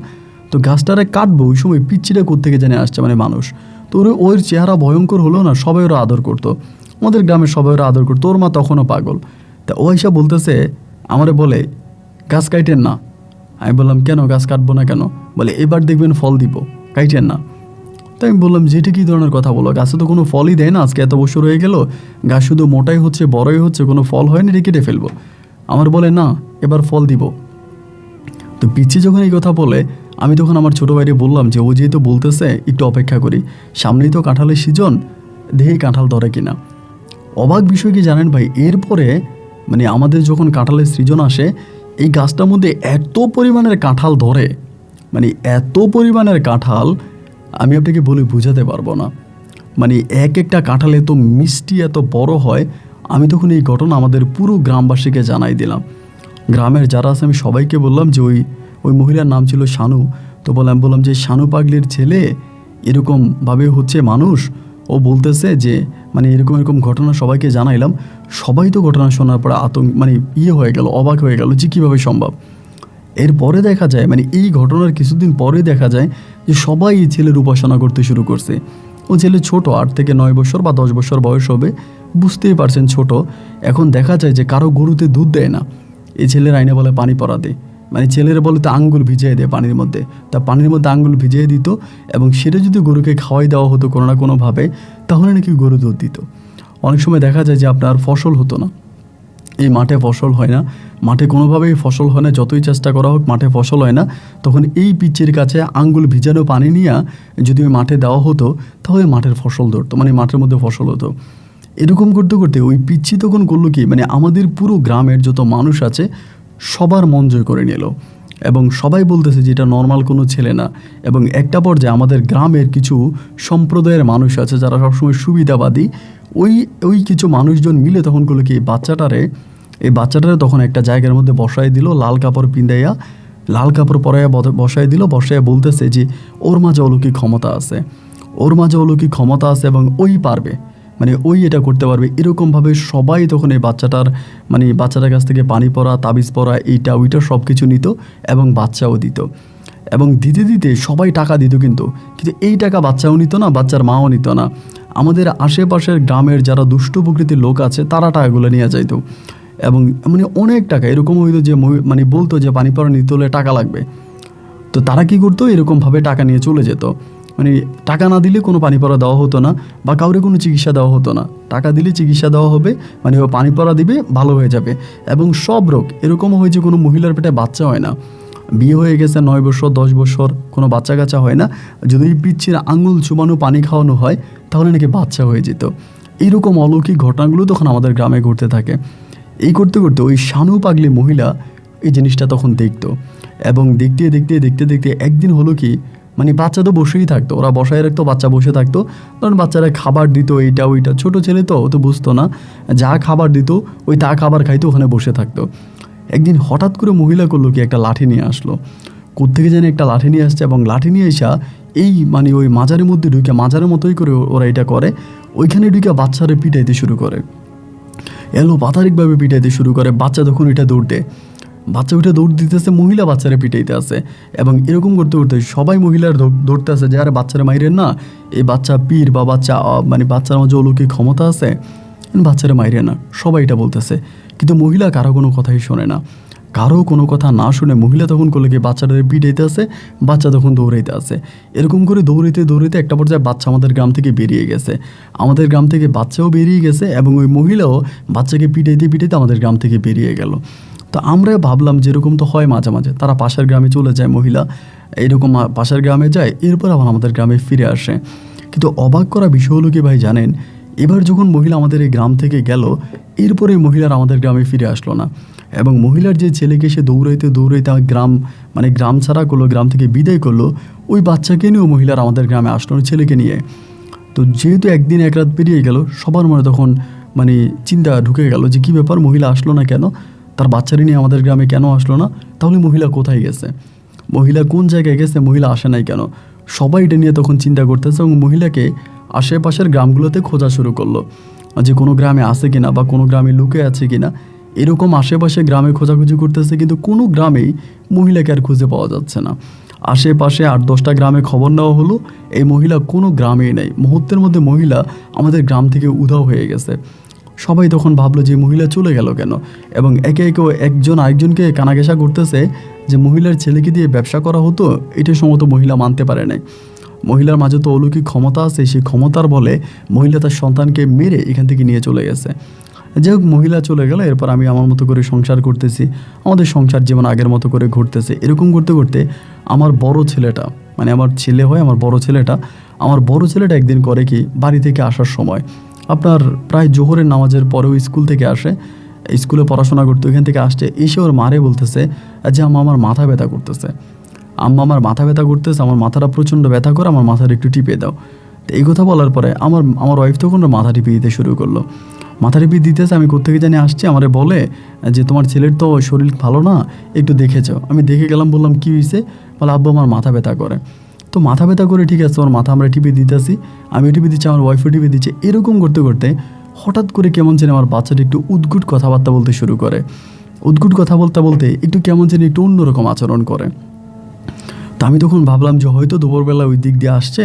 তো গাছটারে কাটবো, ওই সময় পিচ্ছিটা কোত্থেকে জানে আসছে, মানে মানুষ। তো ওর চেহারা ভয়ঙ্কর হলো না, সবাই ওরা আদর করতো, আমাদের গ্রামের সবাই ওরা আদর করতো, ওর মা তখনও পাগল। তা ও এসে বলতেছে, আমারে বলে গাছ কাইটেন না। আমি বললাম কেন, গাছ কাটবো না কেন? বলে এবার দেখবেন ফল দিব, কাইটেন না। তাই আমি বললাম যে এটা কী ধরনের কথা বলো, গাছে তো কোনো ফলই দেয় না, আজকে এত বছর হয়ে গেল গাছ শুধু মোটাই হচ্ছে, বড়ই হচ্ছে, কোনো ফল হয়নি, এটা কেটে ফেলবো। আমার বলে না, এবার ফল দিব। তো পিচ্ছি যখন এই কথা বলে, আমি তখন আমার ছোটো ভাইরে বললাম যে ও যেহেতু বলতেছে একটু অপেক্ষা করি, সামনেই তো কাঁঠালের সিজন, দেখি কাঁঠাল ধরে কিনা। অবাক বিষয় কি জানেন ভাই, এরপরে মানে আমাদের যখন কাঁঠালের সিজন আসে, এই গাছটার মধ্যে এত পরিমাণের কাঁঠাল ধরে, মানে এত পরিমাণের কাঁঠাল আমি আপনাকে বলে বোঝাতে পারবো না। মানে এক একটা কাঁঠাল এত মিষ্টি, এত বড় হয়। আমি তখন এই ঘটনা আমাদের পুরো গ্রামবাসীকে জানাই দিলাম। গ্রামের যারা আছে আমি সবাইকে বললাম যে ওই মহিলার নাম ছিল শানু। তো বললাম যে শানু পাগলির ছেলে এরকমভাবে হচ্ছে মানুষ, ও বলতেছে যে মানে এরকম এরকম ঘটনা সবাইকে জানাইলাম। সবাই তো ঘটনা শোনার পরে মানে হয়ে গেল, অবাক হয়ে গেল যে কীভাবে সম্ভব। এরপরে দেখা যায়, মানে এই ঘটনার কিছুদিন পরে দেখা যায় যে সবাই এই ছেলের উপাসনা করতে শুরু করছে। ও ছেলে ছোট, 8 থেকে 9 বছর বা 10 বছর বয়স হবে, বুঝতেই পারছেন ছোট। এখন দেখা যায় যে কারো গরুতে দুধ দেয় না, এই ছেলের আইনে বলে পানি পরা দে, মানে ছেলেরা বলে তো আঙ্গুল ভিজিয়ে দেয় পানির মধ্যে। তা পানির মধ্যে আঙ্গুল ভিজিয়ে দিত, এবং সেটা যদি গরুকে খাওয়াই দেওয়া হতো কোনো না কোনোভাবে, তাহলে নাকি গরু দুধ দিত। অনেক সময় দেখা যায় যে আপনার ফসল হতো না, এই মাঠে ফসল হয় না, মাঠে কোনোভাবেই ফসল হয় না, যতই চেষ্টা করা হোক মাঠে ফসল হয় না। তখন এই পিচ্চির কাছে আঙ্গুল ভিজানো পানি নিয়ে যদি ওই মাঠে দেওয়া হতো, তাহলে মাঠের ফসল ধরতো, মানে মাঠের মধ্যে ফসল হতো। এরকম করতে করতে ওই পিচ্ছি তখন করলো কি, মানে আমাদের পুরো গ্রামের যত মানুষ আছে সবার মন জয় করে নিল, এবং সবাই বলতেছে যে এটা নর্মাল কোনো ছেলে না। এবং একটা পর্যায়ে আমাদের গ্রামের কিছু সম্প্রদায়ের মানুষ আছে যারা সবসময় সুবিধাবাদী, ওই কিছু মানুষজন মিলে তখন করলো কি, এই বাচ্চাটারে তখন একটা জায়গার মধ্যে বসায় দিল, লাল কাপড় পিন্দাইয়া, লাল কাপড় পরাইয়া বসায় দিল। বসাইয়া বলতেছে যে ওর মাঝে অলৌকিক ক্ষমতা আছে, ওর মাঝে অলৌকিক ক্ষমতা আছে, এবং ওই পারবে, মানে ওই এটা করতে পারবে। এরকমভাবে সবাই তখন এই বাচ্চাটার কাছ থেকে পানি পড়া, তাবিজ পড়া, এইটা ওইটা সব কিছু নিত, এবং বাচ্চাও দিত। এবং দিতে দিতে সবাই টাকা দিত, কিন্তু এই টাকা বাচ্চাও নিত না, বাচ্চার মাও নিত না। আমাদের আশেপাশের গ্রামের যারা দুষ্ট প্রকৃতির লোক আছে তারা টাকাগুলো নিয়ে যাইতো, এবং মানে অনেক টাকা এরকম হইতো যে মানে বলতো যে পানি পড়া নিতে হলে টাকা লাগবে। তো তারা কী করতো, এরকমভাবে টাকা নিয়ে চলে যেত। মানে টাকা না দিলে কোনো পানি পড়া দেওয়া হতো না, বা কাউরে কোনো চিকিৎসা দেওয়া হতো না। টাকা দিলে চিকিৎসা দেওয়া হবে, মানে ও পানি পড়া দিবে, ভালো হয়ে যাবে। এবং সব রোগ এরকমও হয় যে কোনো মহিলার পেটে বাচ্চা হয় না, বিয়ে হয়ে গেছে 9 বছর 10 বছর, কোনো বাচ্চা কাচ্চা হয় না, যদি পিচ্ছির আঙুল চুবানো পানি খাওয়ানো হয় তাহলে নাকি বাচ্চা হয়ে যেত। এইরকম অলৌকিক ঘটনাগুলো তখন আমাদের গ্রামে ঘটতে থাকে। এই করতে করতে ওই শানু পাগলি মহিলা এই জিনিসটা তখন দেখতো, এবং দেখতে দেখতে দেখতে দেখতে একদিন হলো কি, মানে বাচ্চা তো বসেই থাকতো, ওরা বসায় রাখতো, বাচ্চা বসে থাকতো, কারণ বাচ্চারা খাবার দিত, এইটা ওইটা, ছোটো ছেলে তো ও তো বুঝতো না, যা খাবার দিত ওই তা খাবার খাইতো, ওখানে বসে থাকতো। একদিন হঠাৎ করে মহিলা করলো কি, একটা লাঠি নিয়ে আসলো, কোত্থেকে যেন একটা লাঠি নিয়ে আসছে, এবং লাঠি নিয়ে এসা এই মানে ওই মাজারের মধ্যে ঢুকে, মাজারের মতোই করে ওরা এটা করে, ওইখানে ঢুকে বাচ্চারে পিটাইতে শুরু করে, পাতারিকভাবে পিটাইতে শুরু করে। বাচ্চা তখন ওইটা দৌড় দেয়, বাচ্চা ওইটা দৌড় দিতেছে, মহিলা বাচ্চারা পিটাইতে আছে, এবং এরকম করতে করতে সবাই মহিলার দৌড়তে আছে যে আরে বাচ্চারা মাইরেন না, এই বাচ্চা পীর বা বাচ্চা মানে বাচ্চার মাঝে অলৌকিক ক্ষমতা আছে, বাচ্চারা মাইরে না, সবাই এটা বলতেছে। কিন্তু মহিলা কারো কোনো কথাই শোনে না, কারো কোনো কথা না শুনে মহিলা তখন করলে কি, বাচ্চাটাকে পিটাইতে আছে, বাচ্চা তখন দৌড়াইতে আছে। এরকম করে দৌড়াইতে দৌড়াইতে একটা পর্যায়ে বাচ্চা আমাদের গ্রাম থেকে বেরিয়ে গেছে, আমাদের গ্রাম থেকে বাচ্চাও বেরিয়ে গেছে, এবং ওই মহিলাও বাচ্চাকে পিটাইতে পিটাইতে আমাদের গ্রাম থেকে বেরিয়ে গেল। তো আমরা ভাবলাম যেরকম তো হয় মাঝে মাঝে, তারা পাশের গ্রামে চলে যায়, মহিলা এরকম পাশের গ্রামে যায়, এরপর আবার আমাদের গ্রামে ফিরে আসে। কিন্তু অবাক করা বিষয় হলো কি ভাই জানেন, এবার যখন মহিলা আমাদের এই গ্রাম থেকে গেল, এরপরে মহিলার আমাদের গ্রামে ফিরে আসলো না, এবং মহিলার যে ছেলেকে সে দৌড়াইতে দৌড়াইতে গ্রাম ছাড়া করলো, গ্রাম থেকে বিদায় করলো, ওই বাচ্চাকে নিয়েও মহিলার আমাদের গ্রামে আসলো না, ছেলেকে নিয়ে। তো যেহেতু একদিন এক রাত পেরিয়ে গেল, সবার মনে তখন মানে চিন্তা ঢুকে গেল যে কী ব্যাপার, মহিলা আসলো না কেন, তার বাচ্চারা নিয়ে আমাদের গ্রামে কেন আসলো না, তাহলে মহিলা কোথায় গেছে। মহিলা কোন জায়গায় গেছে, মহিলা আসে নাই কেন, সবাই এটা নিয়ে তখন চিন্তা করতেছে এবং মহিলাকে আশেপাশের গ্রামগুলোতে খোঁজা শুরু করলো যে কোনো গ্রামে আছে কিনা বা কোনো গ্রামে লুকে আছে কিনা। এরকম আশেপাশে গ্রামে খোঁজাখুঁজি করতেছে, কিন্তু কোনো গ্রামেই মহিলাকে আর খুঁজে পাওয়া যাচ্ছে না। আশেপাশে 8-10টা গ্রামে খবর নেওয়া হলো, এই মহিলা কোনো গ্রামেই নেই। মুহূর্তের মধ্যে মহিলা আমাদের গ্রাম থেকে উধাও হয়ে গেছে। সবাই তখন ভাবলো যে মহিলা চলে গেল কেন, এবং একে একে একজন আরেকজনকে কানাঘেঁষা করতেছে যে মহিলার ছেলেকে দিয়ে ব্যবসা করা হতো, এটা সম্ভবত মহিলা মানতে পারে নাই। মহিলার মাঝে তো অলৌকিক ক্ষমতা আছে, সেই ক্ষমতার বলে মহিলা তার সন্তানকে মেরে এখান থেকে নিয়ে চলে গেছে। যাই হোক, মহিলা চলে গেল, এরপর আমি আমার মতো করে সংসার করতেছি, আমাদের সংসার জীবন আগের মতো করে ঘুরতেছে। এরকম করতে করতে আমার বড় ছেলেটা, মানে আমার ছেলে হয় আমার বড় ছেলেটা একদিন করে কি, বাড়ি থেকে আসার সময় আপনার প্রায় জোহরের নামাজের পরেও স্কুল থেকে আসে, স্কুলে পড়াশোনা করতে ওইখান থেকে আসছে, এসে ওর মারে বলতেছে যে আম্মা আমার মাথা ব্যথা করতেছে, আমার মাথাটা প্রচণ্ড ব্যথা করে, আমার মাথাটা একটু টিপে দাও। তো এই কথা বলার পরে আমার ওয়াইফ তখন মাথা টিপে দিতে শুরু করলো। মাথা টিপে দিতেছে, আমি কোত্থেকে জানি আসছি, আমারে বলে যে তোমার ছেলের তো শরীর ভালো না, একটু দেখে যাও। আমি দেখে গেলাম, বললাম কী হয়েছে, বলে আব্বু আমার মাথা ব্যথা করে। তো মাথা ব্যথা করে, ঠিক আছে, ওর মাথা আমরা টিপে দিতেছি, আমি টিপে দিচ্ছি, আমার ওয়াইফও টিপে দিচ্ছে। এরকম করতে করতে হঠাৎ করে কেমন যেন আমার বাচ্চাটা একটু উদ্ভুট কথাবার্তা বলতে শুরু করে। উদ্ভুট কথা বলতে বলতে একটু কেমন যেন একটু অন্যরকম আচরণ করে। তো আমি তখন ভাবলাম যে হয়তো দুপুরবেলা ওই দিক দিয়ে আসছে,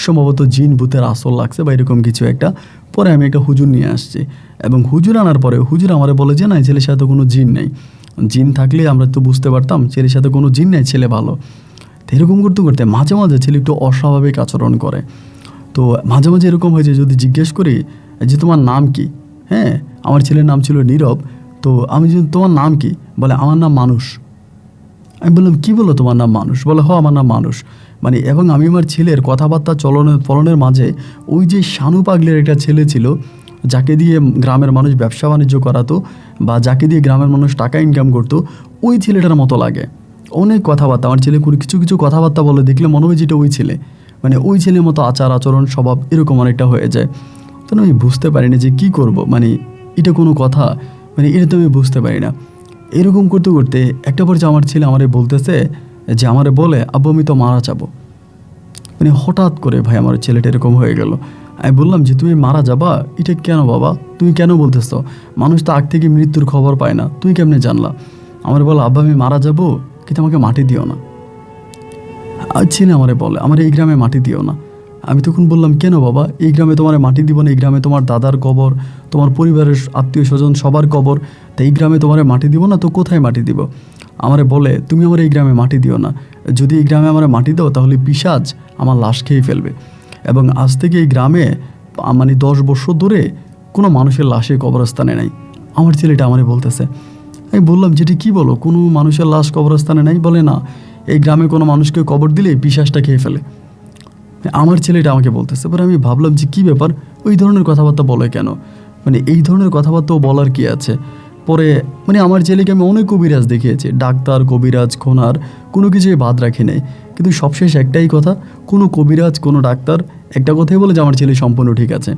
সম্ভবত জিন ভূতের আসর লাগছে বা এরকম কিছু একটা। পরে আমি একটা হুজুর নিয়ে আসছি, এবং হুজুর আনার পরে হুজুর আমারে বলে যে না, ছেলের সাথে কোনো জিন নেই, জিন থাকলে আমরা তো বুঝতে পারতাম, ছেলের সাথে কোনো জিন নেই, ছেলে ভালো। তো এরকম করতে করতে মাঝে মাঝে ছেলে একটু অস্বাভাবিক আচরণ করে। তো মাঝে মাঝে এরকম হয়েছে, যদি জিজ্ঞেস করি যে তোমার নাম কি, হ্যাঁ, আমার ছেলের নাম ছিল নীরব, তো আমি যদি তোমার নাম কি, বলে আমার নাম মানুষ। আমি বললাম কী বলো, তোমার নাম মানুষ? বলে আমার নাম মানুষ। মানে এবং আমি আমার ছেলের কথাবার্তা ফলনের মাঝে ওই যে শানু পাগলের একটা ছেলে ছিল, যাকে দিয়ে গ্রামের মানুষ ব্যবসা বাণিজ্য করাতো বা যাকে দিয়ে গ্রামের মানুষ টাকা ইনকাম করতো, ওই ছেলেটার মতো লাগে। অনেক কথাবার্তা, আমার ছেলে কিছু কিছু কথাবার্তা বলে, দেখলে মনে হয় যেটা ওই ছেলে, মানে ওই ছেলের মতো আচার আচরণ স্বভাব এরকম অনেকটা হয়ে যায়। তো আমি বুঝতে পারিনি যে কী করব, মানে এটা কোনো কথা, মানে এটা তো আমি বুঝতে পারি না। এরকম করতে করতে একটা পর্যায়ে আমার ছেলে আমারে বলতেছে যে আমারে বলে আব্বু আমি তো মারা যাবো। মানে হঠাৎ করে ভাই আমার ছেলেটা এরকম হয়ে গেল। আমি বললাম যে তুমি মারা যাবা, এটা কেন বাবা, তুমি কেন বলতেছ? মানুষ তো আগ থেকে মৃত্যুর খবর পায় না, তুমি কেমনে জানলা? আমার বলো আব্বা আমি মারা যাবো, কিন্তু আমাকে মাটি দিও না। আর ছেলে আমারে বলে আমার এই গ্রামে মাটি দিও না। আমি তখন বললাম কেন বাবা, এই গ্রামে তোমার মাটি দিব না, এই গ্রামে তোমার দাদার কবর, তোমার পরিবারের আত্মীয় স্বজন সবার কবর, তো এই গ্রামে তোমার মাটি দিব না, তো কোথায় মাটি দিব? আমারে বলে তুমি আমার এই গ্রামে মাটি দিও না, যদি এই গ্রামে আমার মাটি দাও তাহলে পিশাচ আমার লাশ খেয়ে ফেলবে, এবং আজ থেকে এই গ্রামে মানে 10 বছর ধরে কোনো মানুষের লাশে কবরস্থানে নাই। আমার ছেলেটা আমারে বলতেছে। আমি বললাম যেটি কী বলো, কোনো মানুষের লাশ কবরস্থানে নাই? বলে না, এই গ্রামে কোনো মানুষকে কবর দিলে পিশাচটা খেয়ে ফেলে। আমার ছেলেটা আমাকে বলতেছে। পরে আমি ভাবলাম যে কী ব্যাপার, ওই ধরনের কথাবার্তা বলে কেন, মানে এই ধরনের কথাবার্তাও বলার কি আছে। পরে মানে আমার ছেলেকে আমি অনেক কবিরাজ দেখিয়েছি, ডাক্তার কবিরাজ খোনার কোনো কিছুই বাদ রাখি নাই, কিন্তু সবশেষ একটাই কথা, কোনো কবিরাজ কোনো ডাক্তার একটা কথাই বলে যে আমার ছেলে সম্পূর্ণ ঠিক আছে,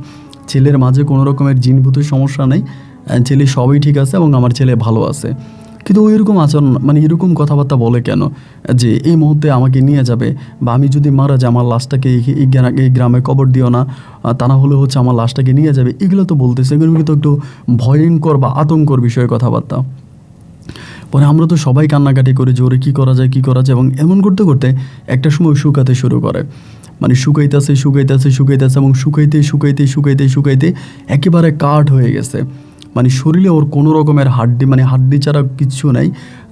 ছেলের মাঝে কোনো রকমের জিনভূতের সমস্যা নেই, ছেলে সবই ঠিক আছে এবং আমার ছেলে ভালো আছে। কিন্তু ওই এরকম আচরণ, মানে এরকম কথাবার্তা বলে কেন যে এই মুহূর্তে আমাকে নিয়ে যাবে, বা আমি যদি মারা যাই আমার লাশটাকে এই গ্রামে কবর দিও না, তা না হলে হচ্ছে আমার লাশটাকে নিয়ে যাবে, এগুলো তো বলতেছে, এগুলো কিন্তু একটু ভয়ঙ্কর বা আতঙ্কর বিষয়ে কথাবার্তা। পরে আমরা তো সবাই কান্নাকাটি করি যে ওরে কী করা যায় এবং এমন করতে করতে একটা সময় শুকাতে শুরু করে, মানে শুকাইতেছে এবং শুকাইতে একেবারে কাঠ হয়ে গেছে, মানে শরীরে ওর কোনো রকমের হাড্ডি ছাড়া কিচ্ছু নাই,